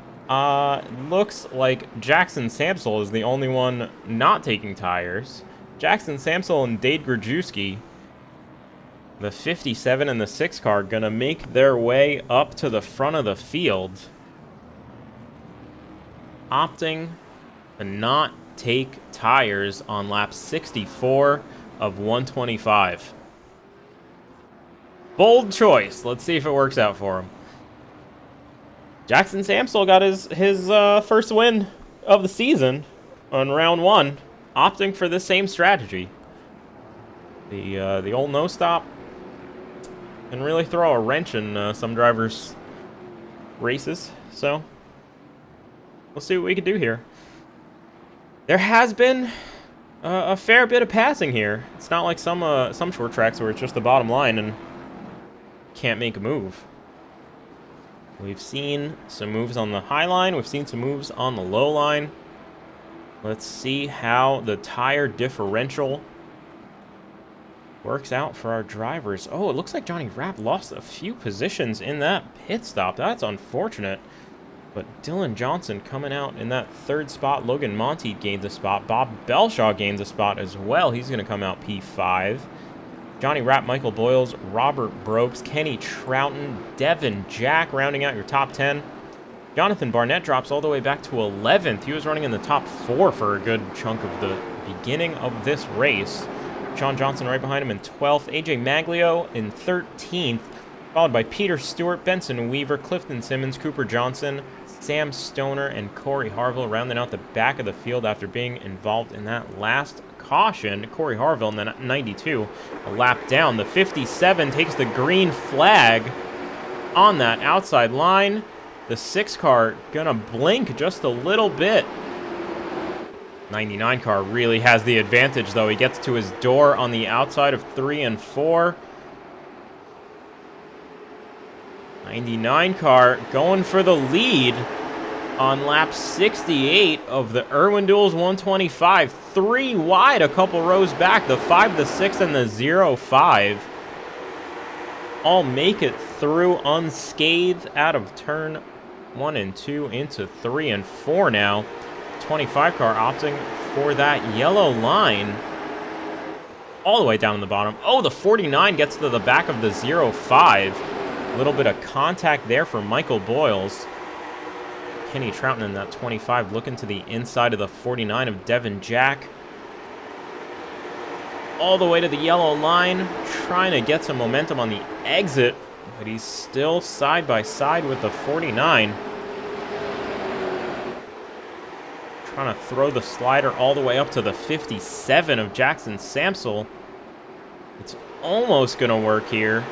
Looks like Jackson Samsel is the only one not taking tires. Jackson Samsel and Dade Grajewski, the 57 and the 6 car, gonna make their way up to the front of the field, opting to not take tires on lap 64 of 125. Bold choice. Let's see if it works out for him. Jackson Samsel got his first win of the season on round 1, opting for the same strategy. The old no stop can really throw a wrench in some drivers' races. So we'll see what we can do here. There has been a fair bit of passing here. It's not like some short tracks where it's just the bottom line and can't make a move. We've seen some moves on the high line. We've seen some moves on the low line. Let's see how the tire differential works out for our drivers. Oh, it looks like Johnny Rapp lost a few positions in that pit stop. That's unfortunate. But Dylan Johnson coming out in that 3rd spot. Logan Monteith gains a spot. Bob Belshaw gains a spot as well. He's going to come out P5. Johnny Rapp, Michael Boyles, Robert Bropes, Kenny Troughton, Devin Jack rounding out your top 10. Jonathan Barnett drops all the way back to 11th. He was running in the top 4 for a good chunk of the beginning of this race. Sean Johnson right behind him in 12th. AJ Maglio in 13th, followed by Peter Stewart, Benson Weaver, Clifton Simmons, Cooper Johnson, Sam Stoner, and Corey Harville rounding out the back of the field after being involved in that last caution. Corey Harville in the 92, a lap down. The 57 takes the green flag on that outside line. The 6 car gonna blink just a little bit. 99 car really has the advantage, though. He gets to his door on the outside of 3 and 4. 99 car going for the lead on lap 68 of the IrwinDUELS 125. 3 wide, a couple rows back. The 5, the 6, and the 0-5 all make it through unscathed out of turn 1 and 2 into 3 and 4 now. 25 car opting for that yellow line all the way down in the bottom. Oh, the 49 gets to the back of the 0-5. A little bit of contact there for Michael Boyles. Kenny Troughton in that 25 looking to the inside of the 49 of Devin Jack. All the way to the yellow line, trying to get some momentum on the exit, but he's still side by side with the 49. Trying to throw the slider all the way up to the 57 of Jackson Samsel. It's almost going to work here.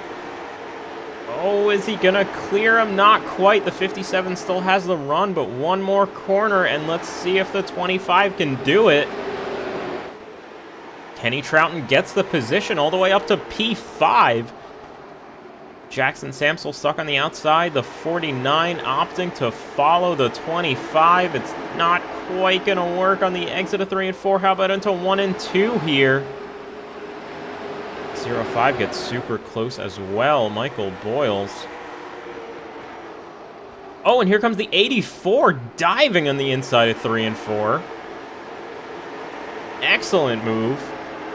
Oh, is he going to clear him? Not quite. The 57 still has the run, but one more corner, and let's see if the 25 can do it. Kenny Troughton gets the position all the way up to P5. Jackson Samsel stuck on the outside. The 49 opting to follow the 25. It's not quite going to work on the exit of 3 and 4. How about into 1 and 2 here? 0-5 gets super close as well. Michael Boyles. Oh, and here comes the 84 diving on the inside of 3 and 4. Excellent move.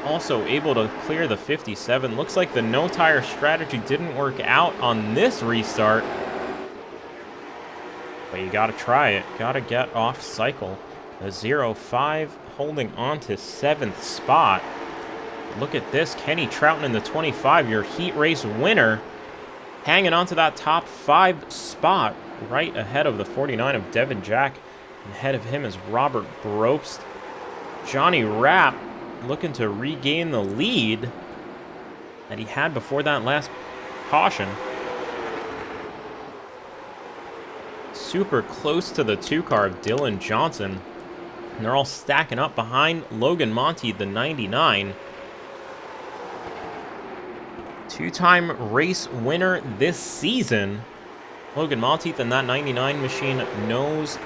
Also able to clear the 57. Looks like the no tire strategy didn't work out on this restart. But you gotta try it. Gotta get off cycle. The 0-5 holding on to 7th spot. Look at this. Kenny Troughton in the 25, your heat race winner. Hanging on to that top 5 spot. Right ahead of the 49 of Devin Jack. And ahead of him is Robert Brobst. Johnny Rapp looking to regain the lead that he had before that last caution. Super close to the 2 car of Dylan Johnson. And they're all stacking up behind Logan Monty, the 99. 2-time race winner this season. Logan Monteith and that 99 machine knows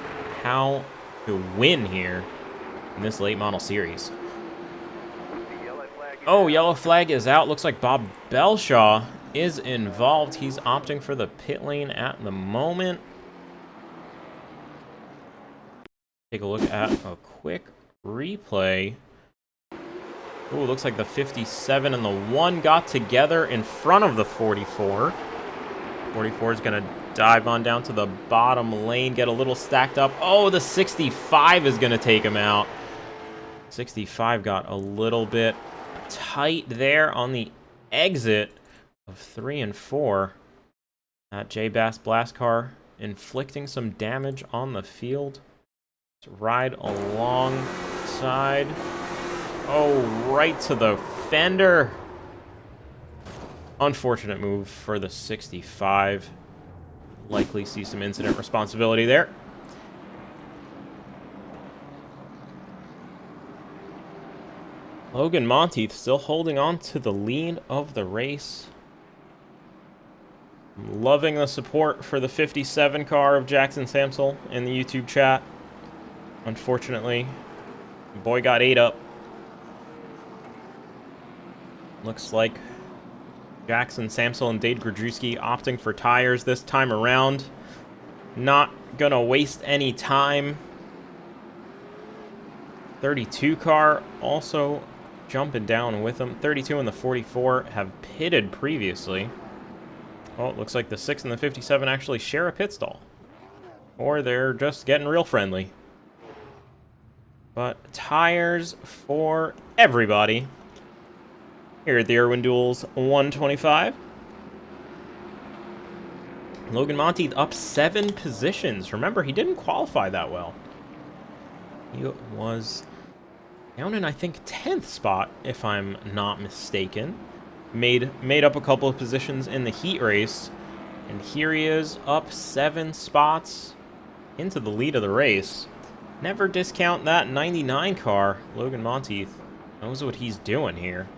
how to win here in this late model series. Oh, yellow flag is out. Looks like Bob Belshaw is involved. He's opting for the pit lane at the moment. Take a look at a quick replay. Ooh, looks like the 57 and the 1 got together in front of the 44. 44 is going to dive on down to the bottom lane, get a little stacked up. Oh, the 65 is going to take him out. 65 got a little bit tight there on the exit of 3 and 4. That JayBastBlast car inflicting some damage on the field. Let's ride alongside. Oh, right to the fender. Unfortunate move for the 65. Likely see some incident responsibility there. Logan Monteith still holding on to the lead of the race. I'm loving the support for the 57 car of Jackson Samsel in the YouTube chat. Unfortunately, the boy got ate up. Looks like Jackson Samsel and Dade Grodrewski opting for tires this time around. Not gonna waste any time. 32 car also jumping down with them. 32 and the 44 have pitted previously. Oh, it looks like the 6 and the 57 actually share a pit stall. or they're just getting real friendly. But tires for everybody here at the IrwinDUELS 125. Logan Monteith up 7 positions. Remember, he didn't qualify that well. He was down in, I think, 10th spot, if I'm not mistaken. Made up a couple of positions in the heat race. And here he is, up 7 spots into the lead of the race. Never discount that 99 car. Logan Monteith knows what he's doing here.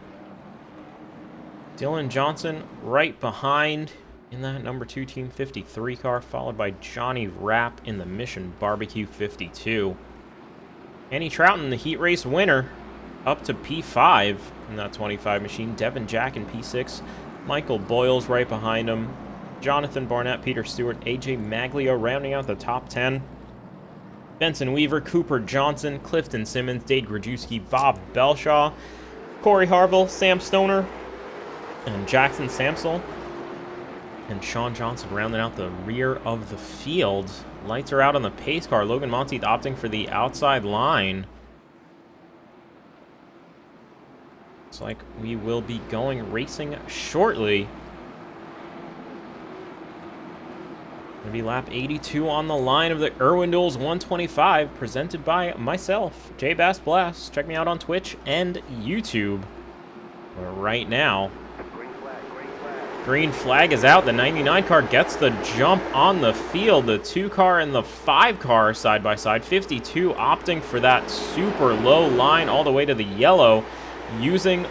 Dylan Johnson right behind in that number 2 Team 53 car, followed by Johnny Rapp in the Mission Barbecue 52. Andy Troughton, the heat race winner, up to P5 in that 25 machine. Devin Jack in P6. Michael Boyles right behind him. Jonathan Barnett, Peter Stewart, AJ Maglio rounding out the top 10. Benson Weaver, Cooper Johnson, Clifton Simmons, Dade Grajewski, Bob Belshaw, Corey Harville, Sam Stoner, and Jackson Samsel. And Sean Johnson rounding out the rear of the field. Lights are out on the pace car. Logan Monteith opting for the outside line. Looks like we will be going racing shortly. Gonna be lap 82 on the line of the IrwinDUELS 125, presented by myself, JayBastBlast. Check me out on Twitch and YouTube. Right now, green flag is out. The 99 car gets the jump on the field. The 2 car and the 5 car side by side. 52 opting for that super low line all the way to the yellow, using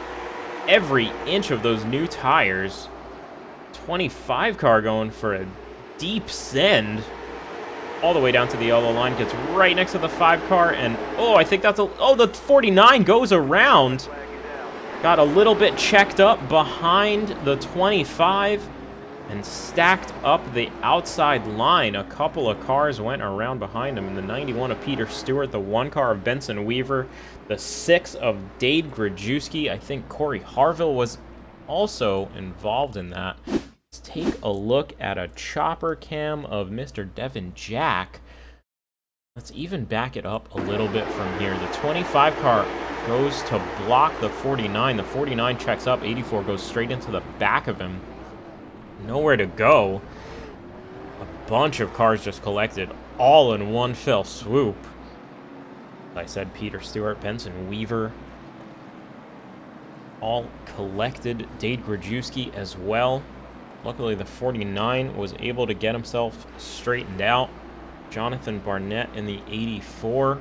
every inch of those new tires. 25 car going for a deep send all the way down to the yellow line. Gets right next to the 5 car, and I think that's the 49 goes around. Got a little bit checked up behind the 25 and stacked up the outside line. A couple of cars went around behind him. In the 91 of Peter Stewart, the 1 car of Benson Weaver, the 6 of Dade Grajewski. I think Corey Harville was also involved in that. Let's take a look at a chopper cam of Mr. Devin Jack. Let's even back it up a little bit from here. The 25 car goes to block the 49. The 49 checks up. 84 goes straight into the back of him. Nowhere to go. A bunch of cars just collected all in one fell swoop. Like I said, Peter Stewart, Benson Weaver, all collected. Dade Grajewski as well. Luckily, the 49 was able to get himself straightened out. Jonathan Barnett in the 84,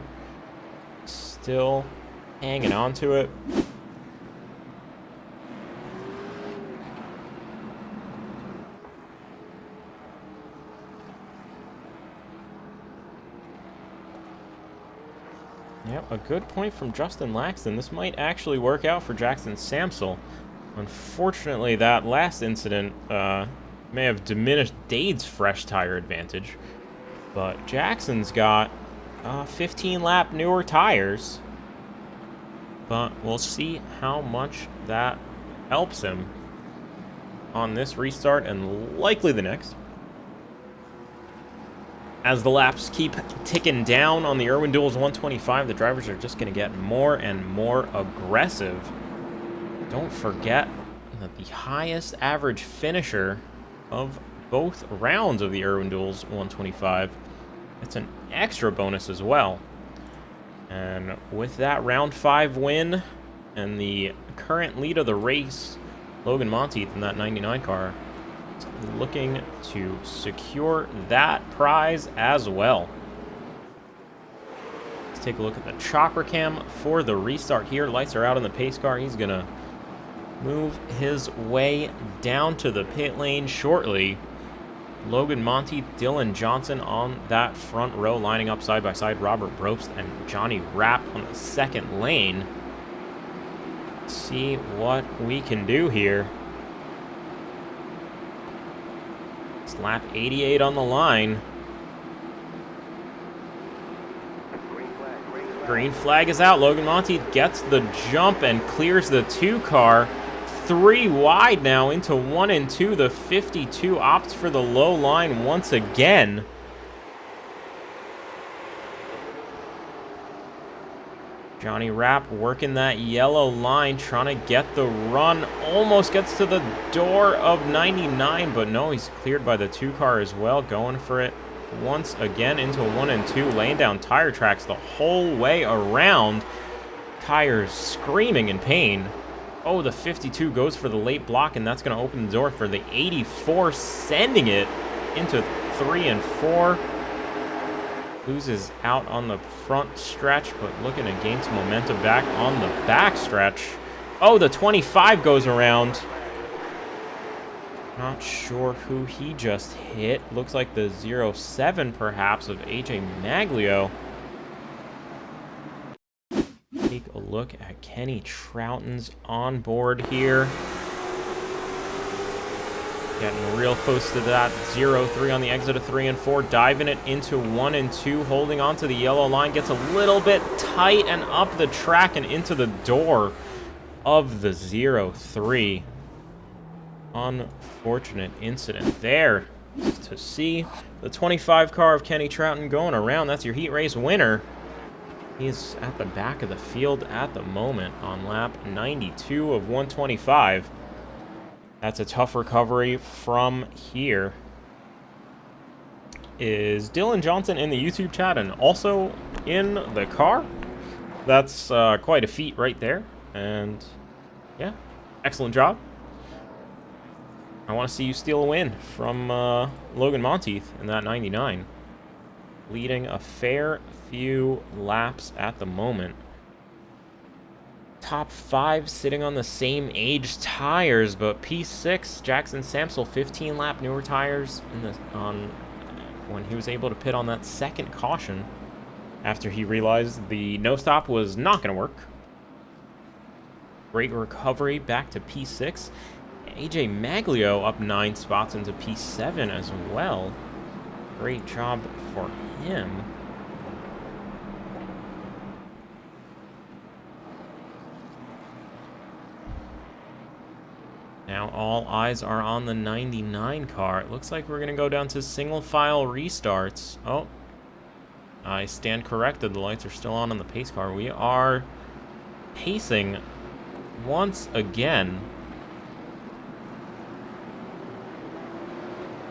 still hanging on to it. Yep, a good point from Justin Laxton. This might actually work out for Jackson Samsel. Unfortunately, that last incident may have diminished Dade's fresh tire advantage. But Jackson's got 15-lap newer tires. But we'll see how much that helps him on this restart and likely the next. As the laps keep ticking down on the IrwinDUELS 125, the drivers are just going to get more and more aggressive. Don't forget that the highest average finisher of both rounds of the IrwinDUELS 125, it's an extra bonus as well. And with that round 5 win and the current lead of the race, Logan Monteith in that 99 car is looking to secure that prize as well. Let's take a look at the chopper cam for the restart here. Lights are out on the pace car. He's going to move his way down to the pit lane shortly. Logan Monteith, Dylan Johnson on that front row, lining up side by side. Robert Brobst and Johnny Rapp on the second lane. Let's see what we can do here. It's lap 88 on the line. Green flag is out. Logan Monteith gets the jump and clears the 2 car. 3 wide now into 1 and 2. The 52 opts for the low line once again. Johnny Rapp working that yellow line, trying to get the run. Almost gets to the door of 99, but no, he's cleared by the 2 car as well. Going for it once again into 1 and 2, laying down tire tracks the whole way around. Tires screaming in pain. Oh, the 52 goes for the late block, and that's going to open the door for the 84, sending it into 3 and 4. Loses out on the front stretch, but looking to gain some momentum back on the back stretch. Oh, the 25 goes around. Not sure who he just hit. Looks like the 07 perhaps of AJ Maglio. Take a look at Kenny Troughton's onboard here. Getting real close to that 0-3 on the exit of 3 and 4. Diving it into 1 and 2. Holding on to the yellow line. Gets a little bit tight and up the track and into the door of the 0-3. Unfortunate incident there to see. The 25 car of Kenny Troughton going around. That's your heat race winner. He's at the back of the field at the moment on lap 92 of 125. That's a tough recovery from here. Is Dylan Johnson in the YouTube chat and also in the car? That's quite a feat right there. And yeah, excellent job. I want to see you steal a win from Logan Monteith in that 99. Leading a fair few laps at the moment. Top 5 sitting on the same age tires, but P6 Jackson Samsel 15 lap newer tires in the when he was able to pit on that second caution after he realized the no stop was not going to work. Great recovery back to P6. AJ Maglio up 9 spots into P7 as well. Great job for him. Now all eyes are on the 99 car. It looks like we're going to go down to single file restarts. Oh, I stand corrected. The lights are still on the pace car. We are pacing once again.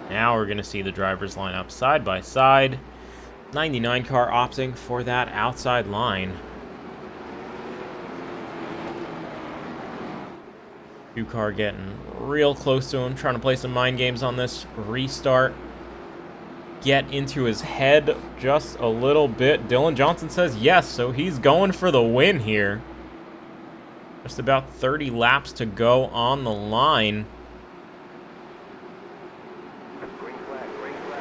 Now we're going to see the drivers line up side by side. 99 car opting for that outside line. 2 car getting real close to him, trying to play some mind games on this restart. Get into his head just a little bit. Dylan Johnson says yes, so he's going for the win here. Just about 30 laps to go on the line.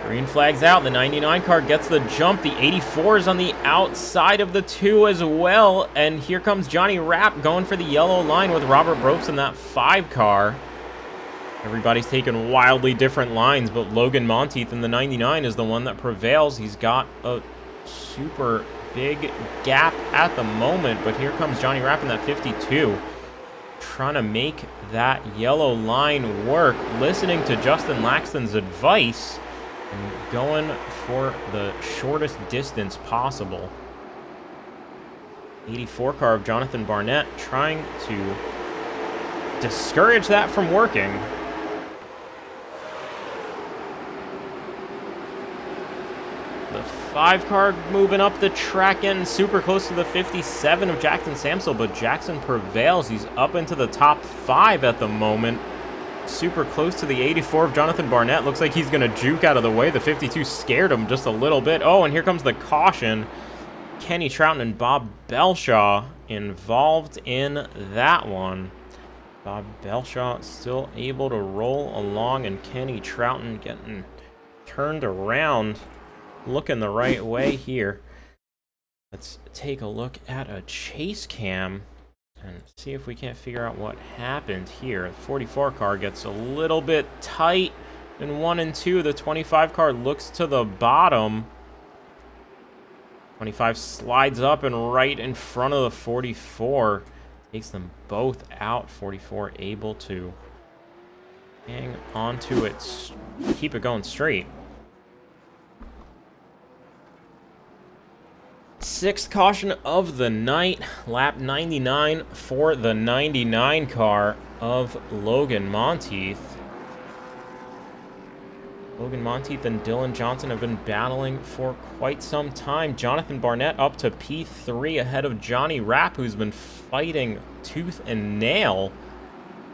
Green flag's out. The 99 car gets the jump. The 84 is on the outside of the 2 as well. And here comes Johnny Rapp going for the yellow line with Robert Brooks in that 5 car. Everybody's taking wildly different lines, but Logan Monteith in the 99 is the one that prevails. He's got a super big gap at the moment, but here comes Johnny Rapp in that 52. Trying to make that yellow line work. Listening to Justin Laxton's advice. And going for the shortest distance possible. 84 car of Jonathan Barnett trying to discourage that from working. The 5 car moving up the track end, super close to the 57 of Jackson Samsel, but Jackson prevails. He's up into the top 5 at the moment. Super close to the 84 of Jonathan Barnett. Looks like he's going to juke out of the way. The 52 scared him just a little bit. Oh, and here comes the caution. Kenny Troughton and Bob Belshaw involved in that one. Bob Belshaw still able to roll along, and Kenny Troughton getting turned around, looking the right way here. Let's take a look at a chase cam and see if we can't figure out what happened here. The 44 car gets a little bit tight in 1 and 2. The 25 car looks to the bottom. 25 slides up and right in front of the 44. Takes them both out. 44 able to hang onto it, keep it going straight. sixth caution of the night, lap 99 for the 99 car of Logan Monteith. Logan Monteith and Dylan Johnson have been battling for quite some time. Jonathan Barnett up to P3 ahead of Johnny Rapp, who's been fighting tooth and nail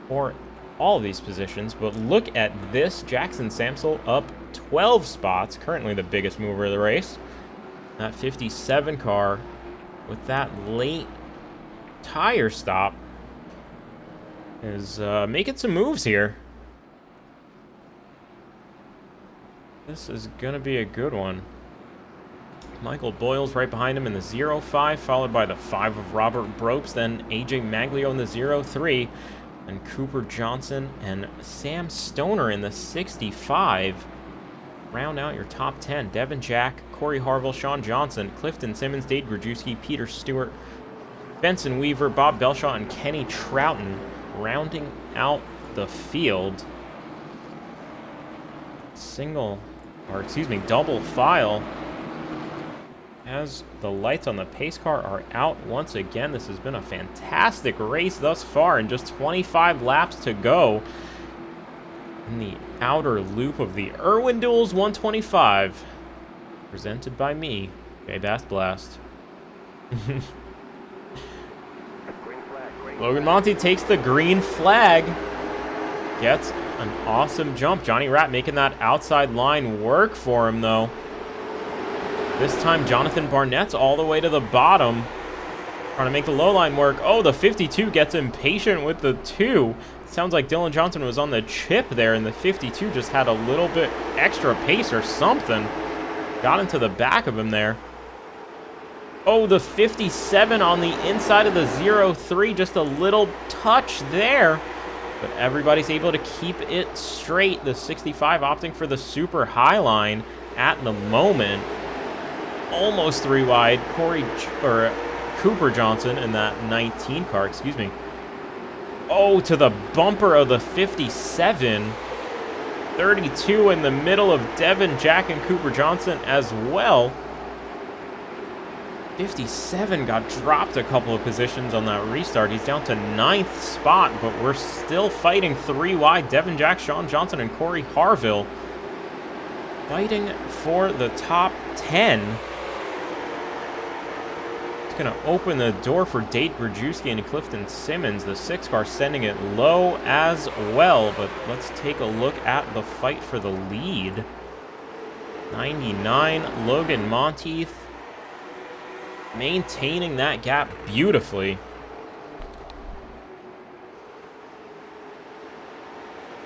for all of these positions. But look at this, Jackson Samsel up 12 spots, currently the biggest mover of the race. That 57 car with that late tire stop is making some moves here. This is going to be a good one. Michael Boyle's right behind him in the 0-5, followed by the 5 of Robert Bropes, then AJ Maglio in the 0-3, and Cooper Johnson and Sam Stoner in the 65. Round out your top 10. Devin Jack, Corey Harville, Sean Johnson, Clifton Simmons, Dade Grajewski, Peter Stewart, Benson Weaver, Bob Belshaw, and Kenny Troughton rounding out the field. Double file as the lights on the pace car are out once again. This has been a fantastic race thus far, and just 25 laps to go in the outer loop of the IrwinDUELS 125, presented by me, JayBastBlast. Logan Monty takes the green flag, gets an awesome jump. Johnny Rapp making that outside line work for him, though. This time, Jonathan Barnett's all the way to the bottom, trying to make the low line work. Oh, the 52 gets impatient with the 2. Sounds like Dylan Johnson was on the chip there, and the 52 just had a little bit extra pace or something. Got into the back of him there. Oh, the 57 on the inside of the 0-3, just a little touch there. But everybody's able to keep it straight. The 65 opting for the super high line at the moment. Almost 3 wide. Cooper Johnson in that 19 car, excuse me. Oh, to the bumper of the 57. 32 in the middle of Devin, Jack, and Cooper Johnson as well. 57 got dropped a couple of positions on that restart. He's down to 9th spot, but we're still fighting 3 wide. Devin Jack, Sean Johnson, and Corey Harville fighting for the top 10. It's going to open the door for Dade Grajewski and Clifton Simmons. The 6 car sending it low as well, but let's take a look at the fight for the lead. 99, Logan Monteith maintaining that gap beautifully.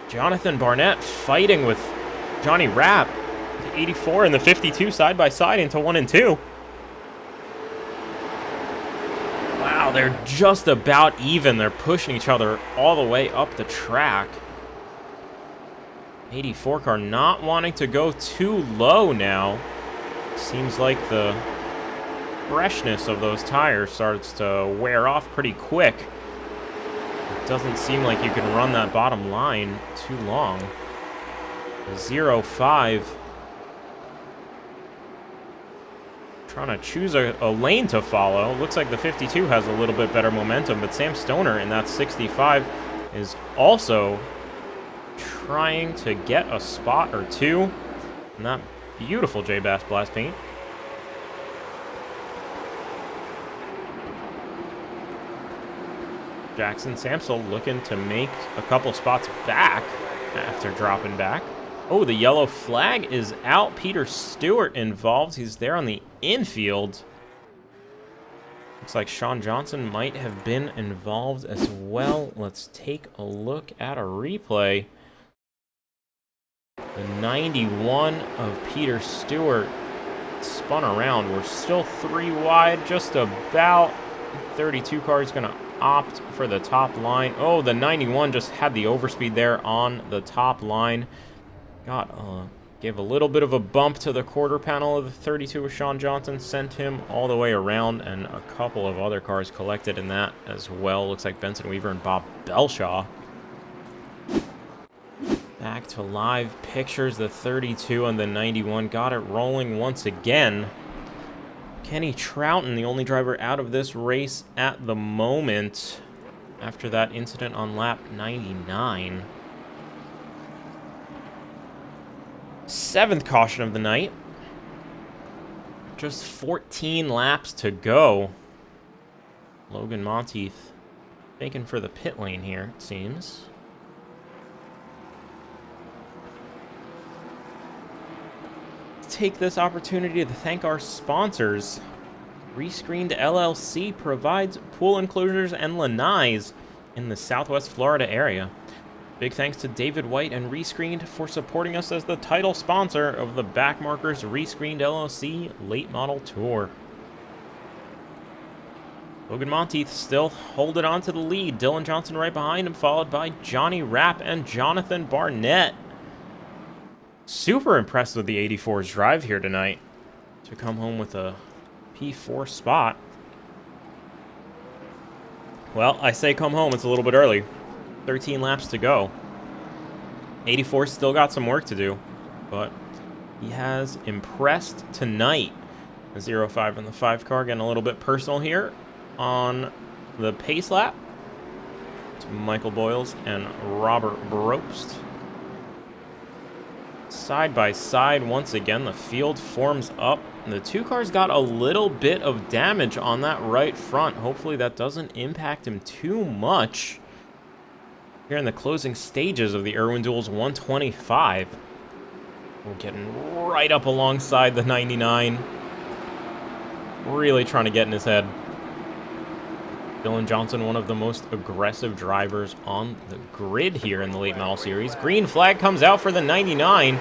Jonathan Barnett fighting with Johnny Rapp. The 84 and the 52 side by side into 1 and 2. Wow, they're just about even. They're pushing each other all the way up the track. 84 car not wanting to go too low now. Seems like the freshness of those tires starts to wear off pretty quick. It doesn't seem like you can run that bottom line too long. The 0-5 trying to choose a lane to follow. Looks like the 52 has a little bit better momentum, but Sam Stoner in that 65 is also trying to get a spot or two in that beautiful JayBastBlast paint. Jackson Samsel looking to make a couple spots back after dropping back. Oh, the yellow flag is out. Peter Stewart involved. He's there on the infield. Looks like Sean Johnson might have been involved as well. Let's take a look at a replay. The 91 of Peter Stewart spun around. We're still 3 wide, just about. 32 car is going to opt for the top line. Oh, the 91 just had the overspeed there on the top line. Gave a little bit of a bump to the quarter panel of the 32 with Sean Johnson, sent him all the way around, and a couple of other cars collected in that as well. Looks like Benson Weaver and Bob Belshaw. Back to live pictures. The 32 and the 91 got it rolling once again. Kenny Troughton, the only driver out of this race at the moment after that incident on lap 99. 7th caution of the night. Just 14 laps to go. Logan Monteith making for the pit lane here, it seems. Take this opportunity to thank our sponsors. ReScreened LLC provides pool enclosures and lanais in the Southwest Florida area. Big thanks to David White and ReScreened for supporting us as the title sponsor of the Backmarkers ReScreened LLC Late Model Tour. Logan Monteith still holding on to the lead. Dylan Johnson right behind him, followed by Johnny Rapp and Jonathan Barnett. Super impressed with the 84's drive here tonight to come home with a P4 spot. Well, I say come home, it's a little bit early. 13 laps to go. 84 still got some work to do, but he has impressed tonight. A 0-5 in the 5 car, getting a little bit personal here on the pace lap. It's Michael Boyles and Robert Brobst. Side by side once again, the field forms up. The 2 cars got a little bit of damage on that right front. Hopefully that doesn't impact him too much here in the closing stages of the IrwinDUELS 125. We're getting right up alongside the 99. Really trying to get in his head. Dylan Johnson, one of the most aggressive drivers on the grid here in the late model series. Green flag comes out for the 99.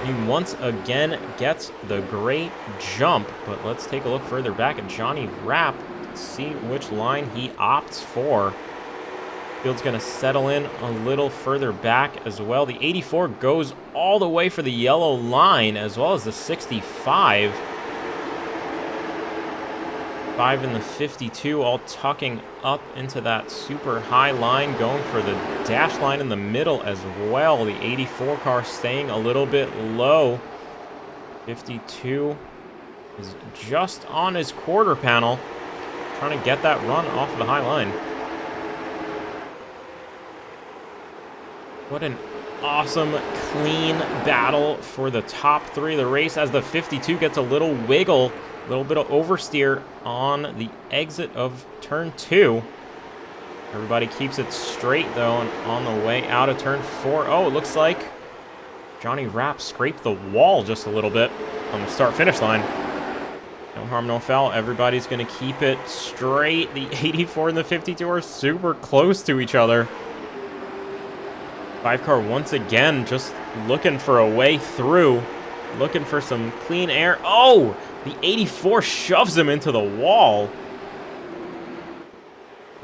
He once again gets the great jump, but let's take a look further back at Johnny Rapp to see which line he opts for. Field's going to settle in a little further back as well. The 84 goes all the way for the yellow line, as well as the 65. 5 and the 52 all tucking up into that super high line, going for the dash line in the middle as well. The 84 car staying a little bit low. 52 is just on his quarter panel, trying to get that run off of the high line. What an awesome, clean battle for the top 3 of the race as the 52 gets a little wiggle. A little bit of oversteer on the exit of turn 2. Everybody keeps it straight, though, and on the way out of turn 4. Oh, it looks like Johnny Rapp scraped the wall just a little bit on the start-finish line. No harm, no foul. Everybody's going to keep it straight. The 84 and the 52 are super close to each other. 5 car once again just looking for a way through. Looking for some clean air. Oh! The 84 shoves him into the wall.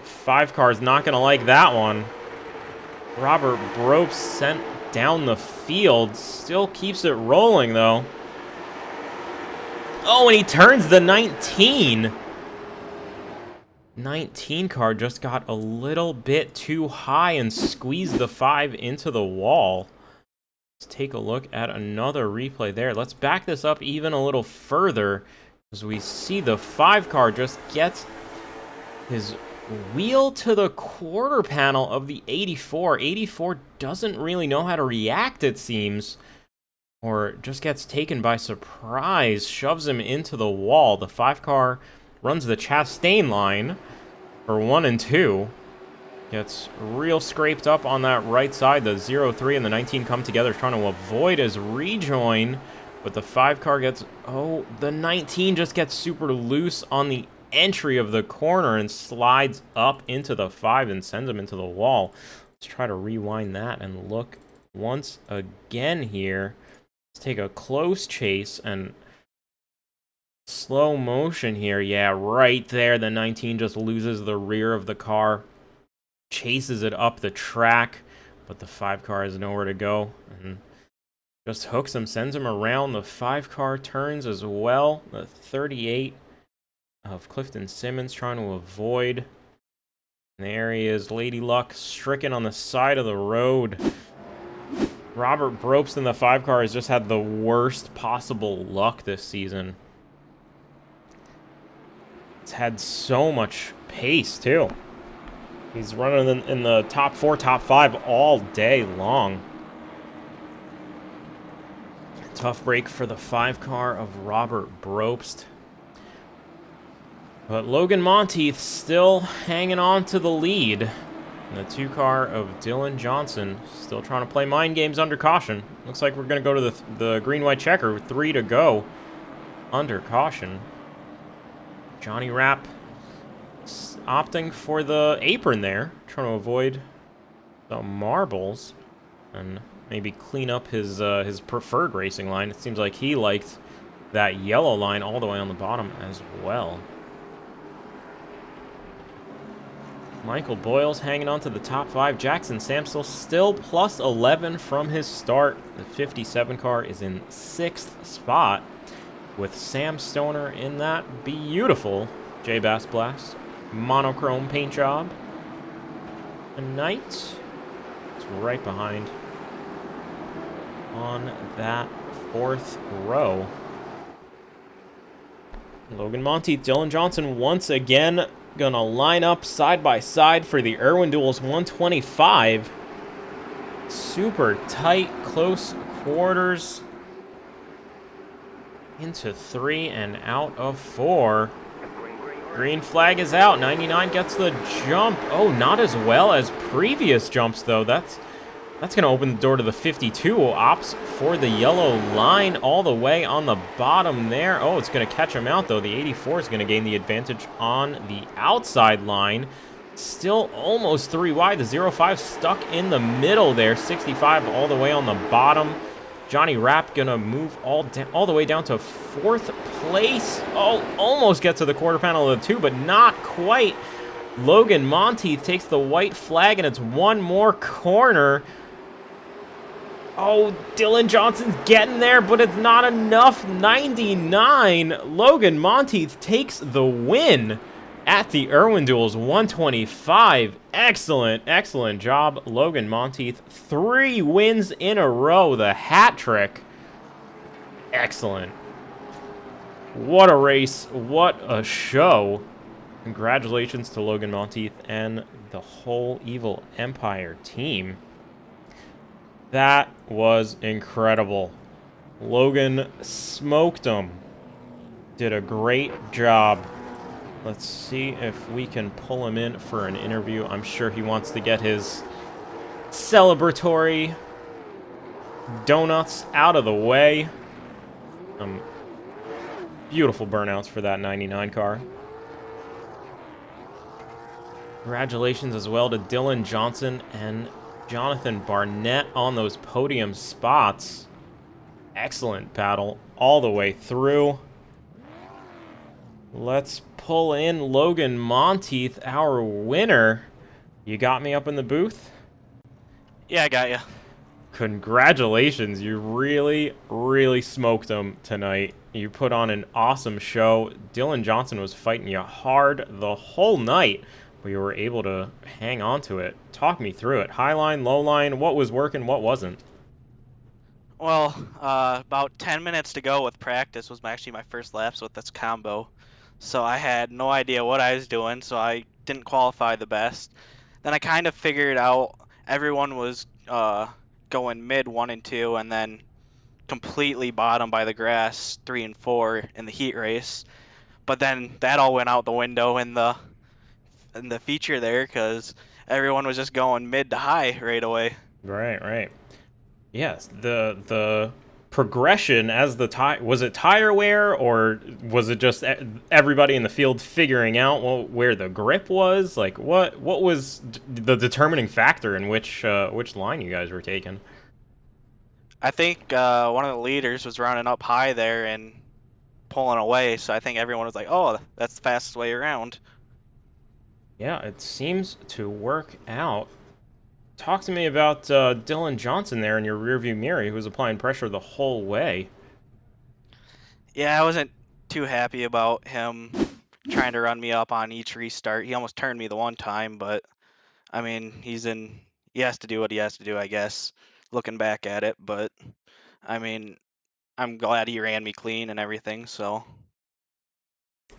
5 car's not going to like that one. Robert Brobst sent down the field. Still keeps it rolling, though. Oh, and he turns the 19. 19 car just got a little bit too high and squeezed the 5 into the wall. Let's take a look at another replay there. Let's back this up even a little further as we see the 5 car just gets his wheel to the quarter panel of the 84. 84 doesn't really know how to react, it seems, or just gets taken by surprise, shoves him into the wall. The 5 car runs the Chastain line for 1 and 2. Gets real scraped up on that right side. The 0-3 and the 19 come together trying to avoid his rejoin. But the 5 car gets... Oh, the 19 just gets super loose on the entry of the corner and slides up into the 5 and sends him into the wall. Let's try to rewind that and look once again here. Let's take a close chase and... slow motion here. Yeah, right there. The 19 just loses the rear of the car. Chases it up the track, but the 5 car has nowhere to go and just hooks him, sends him around. The 5 car turns as well. The 38 of Clifton Simmons trying to avoid. And there he is, Lady Luck stricken on the side of the road. Robert Brobst in the 5 car has just had the worst possible luck this season. It's had so much pace, too. He's running in the top 4, top 5 all day long. Tough break for the 5 car of Robert Brobst. But Logan Monteith still hanging on to the lead. And the 2 car of Dylan Johnson still trying to play mind games under caution. Looks like we're going to go to the green-white checker with 3 to go under caution. Johnny Rapp opting for the apron there, trying to avoid the marbles and maybe clean up his preferred racing line. It seems like he liked that yellow line all the way on the bottom as well. Michael Boyles hanging on to the top 5. Jackson Samsel still plus 11 from his start. The 57 car is in 6th spot with Sam Stoner in that beautiful JayBastBlast monochrome paint job. And Knight is right behind on that 4th row. Logan Monteith, Dylan Johnson once again gonna line up side by side for the IrwinDUELS 125. Super tight, close quarters. Into 3 and out of 4. Green flag is out. 99 gets the jump. Oh, not as well as previous jumps, though. That's going to open the door to the 52, who opts for the yellow line all the way on the bottom there. Oh, it's going to catch him out, though. The 84 is going to gain the advantage on the outside line. Still almost 3 wide. The 05 stuck in the middle there. 65 all the way on the bottom. Johnny Rapp going to move all the way down to 4th place. Oh, almost gets to the quarter panel of the 2, but not quite. Logan Monteith takes the white flag, and it's one more corner. Oh, Dylan Johnson's getting there, but it's not enough. 99. Logan Monteith takes the win at the IrwinDUELS 125. Excellent, excellent job, Logan Monteith. 3 wins in a row, the hat trick. Excellent. What a race, what a show. Congratulations to Logan Monteith and the whole Evil Empire team. That was incredible. Logan smoked him. Did a great job. Let's see if we can pull him in for an interview. I'm sure he wants to get his celebratory donuts out of the way. Beautiful burnouts for that 99 car. Congratulations as well to Dylan Johnson and Jonathan Barnett on those podium spots. Excellent battle all the way through. Let's pull in Logan Monteith, our winner. You got me up in the booth? Yeah, I got you. Congratulations. You really, really smoked them tonight. You put on an awesome show. Dylan Johnson was fighting you hard the whole night, but you were able to hang on to it. Talk me through it. High line, low line, what was working, what wasn't? Well, about 10 minutes to go with practice was actually my first laps with this combo. So I had no idea what I was doing, so I didn't qualify the best. Then I kind of figured out everyone was going mid 1 and 2, and then completely bottom by the grass 3 and 4 in the heat race. But then that all went out the window in the feature there, because everyone was just going mid to high right away. Right, right. Yes, the progression as the tire, was it tire wear, or was it just everybody in the field figuring out where the grip was? Like, what was the determining factor in which line you guys were taking? I think one of the leaders was running up high there and pulling away, so I think everyone was like, oh, that's the fastest way around. Yeah, it seems to work out. Talk to me about Dylan Johnson there in your rearview mirror, who was applying pressure the whole way. Yeah, I wasn't too happy about him trying to run me up on each restart. He almost turned me the one time, but I mean, he has to do what he has to do, I guess, looking back at it. But I mean, I'm glad he ran me clean and everything, so.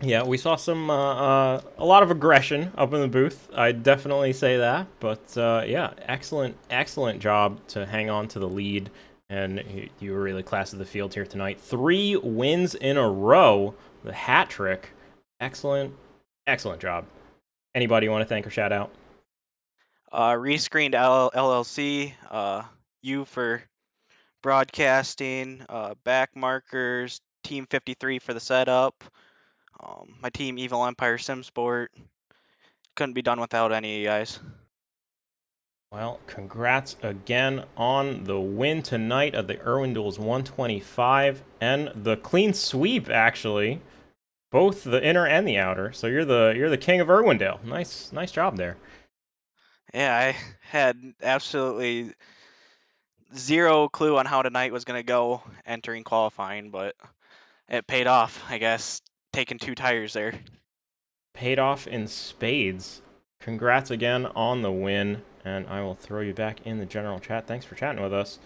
Yeah, we saw some a lot of aggression up in the booth. I'd definitely say that. But yeah, excellent job to hang on to the lead, and you were really class of the field here tonight. 3 wins in a row, the hat trick. Excellent job. Anybody you want to thank or shout out? ReScreened LLC, you for broadcasting, Backmarkers, Team 53 for the setup, my team Evil Empire Simsport. Couldn't be done without any of you guys. Well, congrats again on the win tonight of the IrwinDUELS 125 and the clean sweep, actually. Both the inner and the outer. So you're the king of Irwindale. Nice job there. Yeah, I had absolutely zero clue on how tonight was going to go entering qualifying, but it paid off, I guess, taking 2 tires there. Paid off in spades. Congrats again on the win, and I will throw you back in the general chat. Thanks for chatting with us.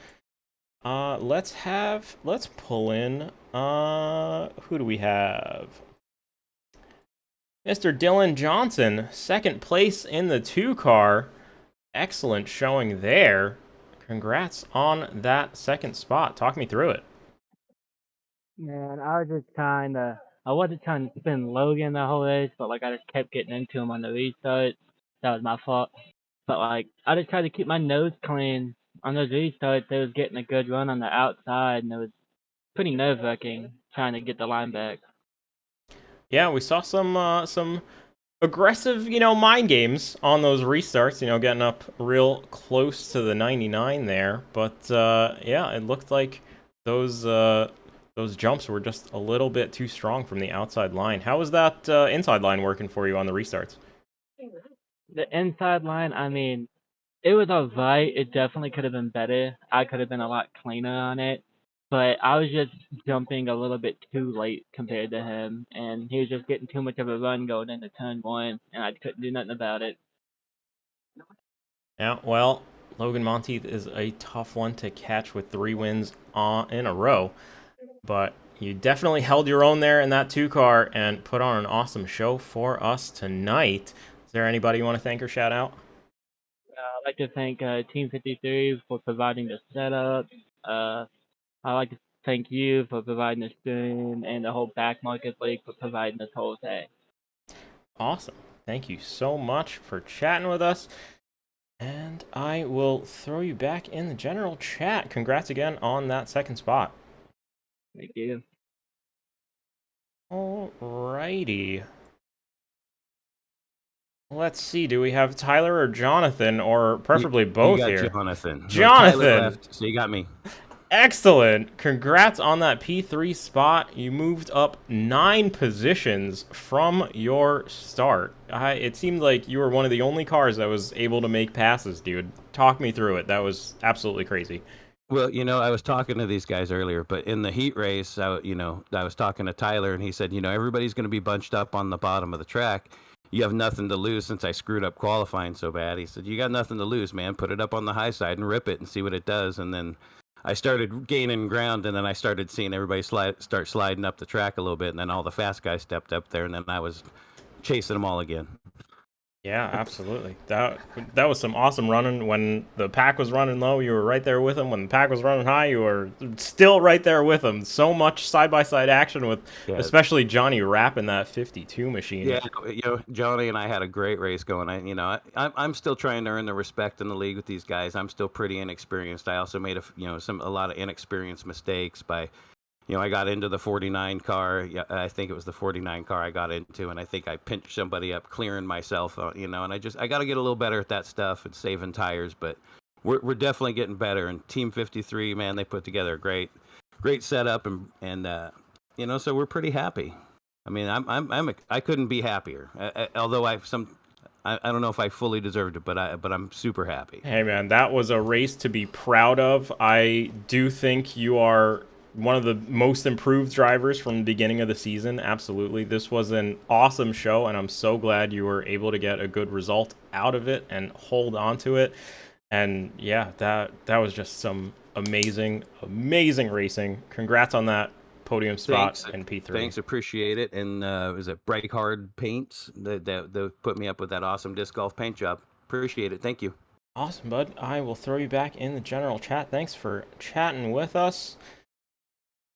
Let's pull in, who do we have? Mr. Dylan Johnson, 2nd place in the 2 car. Excellent showing there. Congrats on that 2nd spot. Talk me through it. Man, I wasn't trying to spin Logan the whole race, but like I just kept getting into him on the restart. That was my fault. But like I just tried to keep my nose clean on those restarts. They was getting a good run on the outside, and it was pretty nerve-wracking trying to get the line back. Yeah, we saw some aggressive, mind games on those restarts, getting up real close to the 99 there. But yeah, it looked like those jumps were just a little bit too strong from the outside line. How was that inside line working for you on the restarts? The inside line, I mean, it was alright. It definitely could have been better. I could have been a lot cleaner on it. But I was just jumping a little bit too late compared to him, and he was just getting too much of a run going into turn 1, and I couldn't do nothing about it. Yeah, well, Logan Monteith is a tough one to catch with 3 wins in a row, but you definitely held your own there in that 2 car and put on an awesome show for us tonight. Is there anybody you want to thank or shout out? I'd like to thank Team 53 for providing the setup. I'd like to thank you for providing the stream, and the whole Backmarkers League for providing this whole thing. Awesome. Thank you so much for chatting with us. And I will throw you back in the general chat. Congrats again on that 2nd spot. Thank you. Alrighty. Let's see. Do we have Tyler or Jonathan, or preferably both you got here? Jonathan. Jonathan. Tyler left, so you got me. Excellent. Congrats on that P3 spot. You moved up 9 positions from your start. It seemed like you were one of the only cars that was able to make passes, dude. Talk me through it. That was absolutely crazy. Well, I was talking to these guys earlier, but in the heat race, I was talking to Tyler, and he said, everybody's going to be bunched up on the bottom of the track. You have nothing to lose since I screwed up qualifying so bad. He said, you got nothing to lose, man. Put it up on the high side and rip it and see what it does. And then I started gaining ground, and then I started seeing everybody start sliding up the track a little bit, and then all the fast guys stepped up there, and then I was chasing them all again. Yeah, absolutely. That was some awesome running. When the pack was running low, you were right there with them. When the pack was running high, you were still right there with them. So much side-by-side action with, especially Johnny wrapping that 52 machine. Yeah, Johnny and I had a great race going. I'm still trying to earn the respect in the league with these guys. I'm still pretty inexperienced. I also made a lot of inexperienced mistakes by. I got into the 49 car. Yeah, I think it was the 49 car I got into, and I think I pinched somebody up, clearing myself. And I got to get a little better at that stuff and saving tires. But we're definitely getting better. And Team 53, man, they put together a great setup, and so we're pretty happy. I mean, I couldn't be happier. Although I don't know if I fully deserved it, but I'm super happy. Hey man, that was a race to be proud of. I do think you are one of the most improved drivers from the beginning of the season. Absolutely. This was an awesome show, and I'm so glad you were able to get a good result out of it and hold on to it. And yeah, that was just some amazing racing. Congrats on that podium spot Thanks. in P3. Thanks, appreciate it. And was it Bright Hard Paints that put me up with that awesome disc golf paint job? Appreciate it. Thank you. Awesome, bud. I will throw you back in the general chat. Thanks for chatting with us.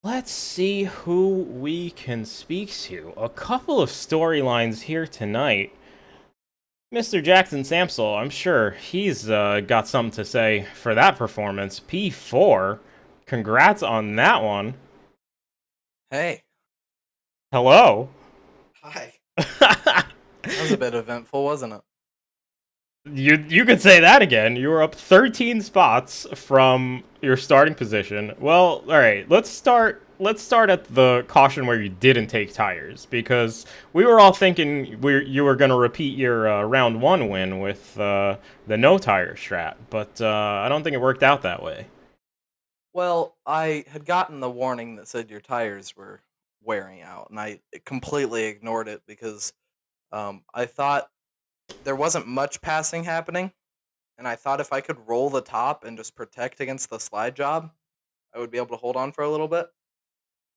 Let's see who we can speak to. A couple of storylines here tonight. Mr. Jackson Samsel, I'm sure he's got something to say for that performance. P4. Congrats on that one. Hey. Hello. Hi. That was a bit eventful, wasn't it? You could say that again. You were up 13 spots from your starting position. Well, all right. Let's start at the caution where you didn't take tires, because we were all thinking you were going to repeat your round 1 win with the no tire strat, but I don't think it worked out that way. Well, I had gotten the warning that said your tires were wearing out, and I completely ignored it because I thought there wasn't much passing happening, and I thought if I could roll the top and just protect against the slide job, I would be able to hold on for a little bit.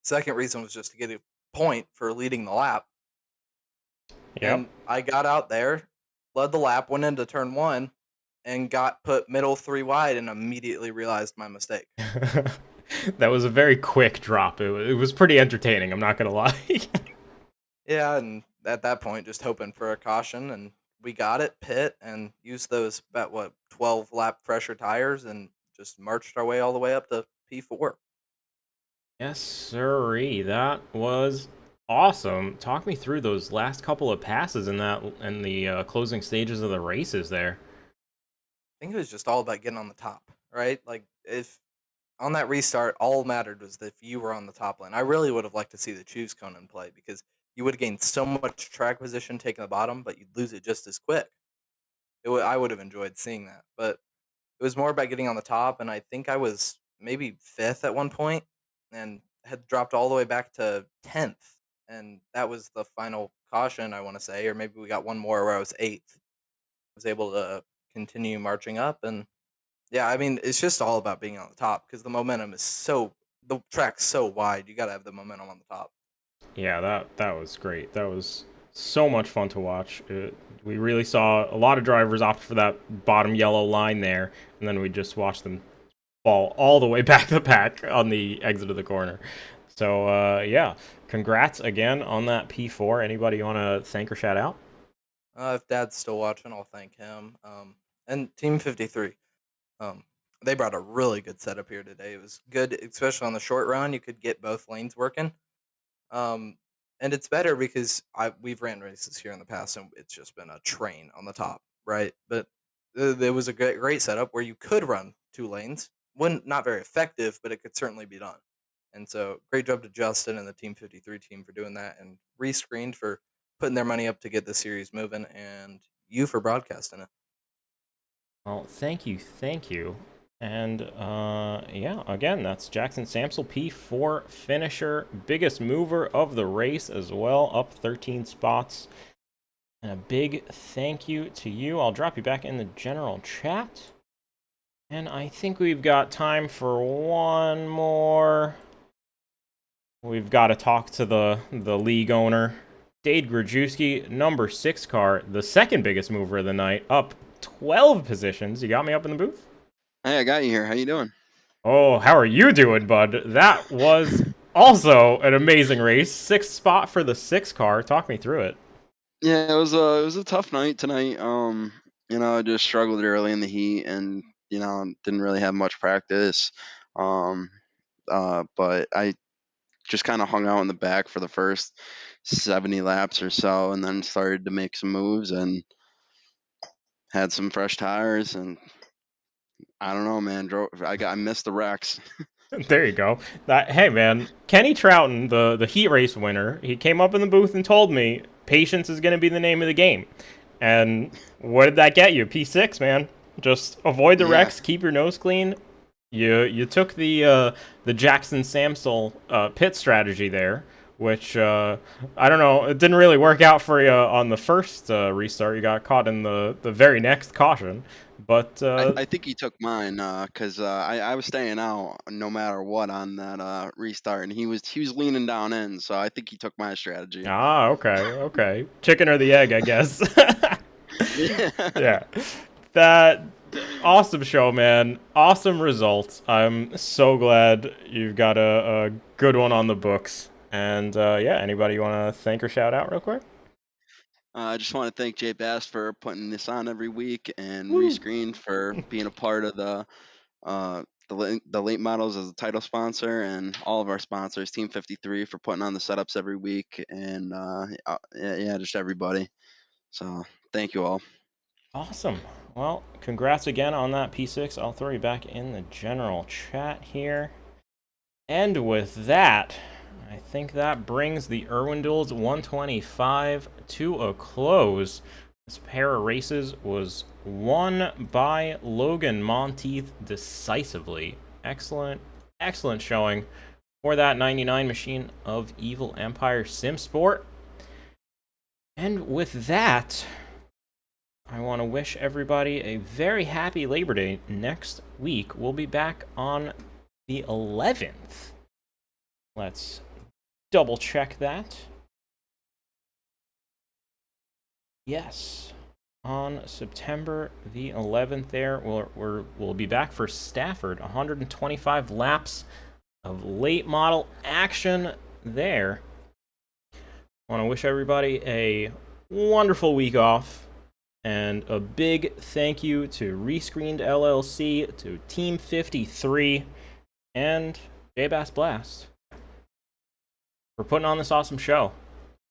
Second reason was just to get a point for leading the lap. Yep. And I got out there, led the lap, went into turn 1, and got put middle 3 wide, and immediately realized my mistake. That was a very quick drop. It was pretty entertaining, I'm not going to lie. Yeah, and at that point, just hoping for a caution, and we got it, pit, and used those about 12 lap fresher tires, and just marched our way all the way up to P4. Yes, sirree. That was awesome. Talk me through those last couple of passes in the closing stages of the races there. I think it was just all about getting on the top, right? Like, if on that restart, all mattered was that if you were on the top lane. I really would have liked to see the choose cone in play, because you would have gained so much track position taking the bottom, but you'd lose it just as quick. I would have enjoyed seeing that, but it was more about getting on the top, and I think I was maybe 5th at one point and had dropped all the way back to 10th, and that was the final caution, I want to say, or maybe we got one more where I was 8th. I was able to continue marching up, and yeah, I mean, it's just all about being on the top, because the momentum is the track's so wide, you got to have the momentum on the top. Yeah, that was great. That was so much fun to watch. We really saw a lot of drivers opt for that bottom yellow line there, and then we just watched them fall all the way back to the pack on the exit of the corner. So, yeah, congrats again on that P4. Anybody you want to thank or shout out? If Dad's still watching, I'll thank him. And Team 53. They brought a really good setup here today. It was good, especially on the short run. You could get both lanes working. And it's better because we've ran races here in the past, and it's just been a train on the top, right? But there was a great setup where you could run 2 lanes. Not very effective, but it could certainly be done. And so, great job to Justin and the Team 53 team for doing that, and ReScreened for putting their money up to get the series moving, and you for broadcasting it. Well, thank you. And, yeah, again, that's Jackson Samsel, P4 finisher, biggest mover of the race as well, up 13 spots. And a big thank you to you. I'll drop you back in the general chat. And I think we've got time for one more. We've got to talk to the league owner, Dade Grajewski, number 6 car, the second biggest mover of the night, up 12 positions. You got me up in the booth? Hey, I got you here. How you doing? Oh, how are you doing, bud? That was also an amazing race. 6th spot for the 6 car. Talk me through it. Yeah, it was a tough night tonight. I just struggled early in the heat, and didn't really have much practice. But I just kind of hung out in the back for the first 70 laps or so, and then started to make some moves and had some fresh tires, and I don't know, man. I missed the wrecks. There you go. Hey, man, Kenny Troughton, the heat race winner, he came up in the booth and told me patience is going to be the name of the game. And what did that get you? P6, man. Just avoid the wrecks, keep your nose clean. You took the Jackson Samsel pit strategy there, which I don't know, it didn't really work out for you on the first restart. You got caught in the very next caution, But I think he took mine because I was staying out no matter what on that restart, and he was leaning down in, so I think he took my strategy. okay. Chicken or the egg, I guess. Yeah. Yeah. That awesome show, man. Awesome results. I'm so glad you've got a good one on the books. And yeah, anybody you want to thank or shout out real quick? I just want to thank JayBast for putting this on every week, and Woo. ReScreened for being a part of the late models as a title sponsor, and all of our sponsors, Team 53 for putting on the setups every week, and yeah, just everybody. So thank you all. Awesome. Well, congrats again on that P6. I'll throw you back in the general chat here. And with that, I think that brings the IrwinDUELS 125 to a close. This pair of races was won by Logan Monteith decisively. Excellent showing for that 99 machine of Evil Empire Sim Sport. And with that, I want to wish everybody a very happy Labor Day. Next week, we'll be back on the 11th. Let's double check that. Yes, on September the 11th there, we'll be back for Stafford. 125 laps of late model action there. I want to wish everybody a wonderful week off. And a big thank you to ReScreened LLC, to Team 53, and JayBastBlast for putting on this awesome show.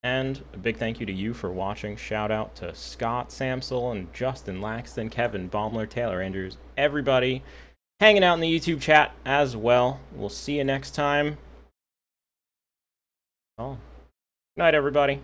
And a big thank you to you for watching. Shout out to Scott Samsel and Justin Laxton, Kevin Baumler, Taylor Andrews, everybody hanging out in the YouTube chat as well. We'll see you next time. Oh, good night, everybody.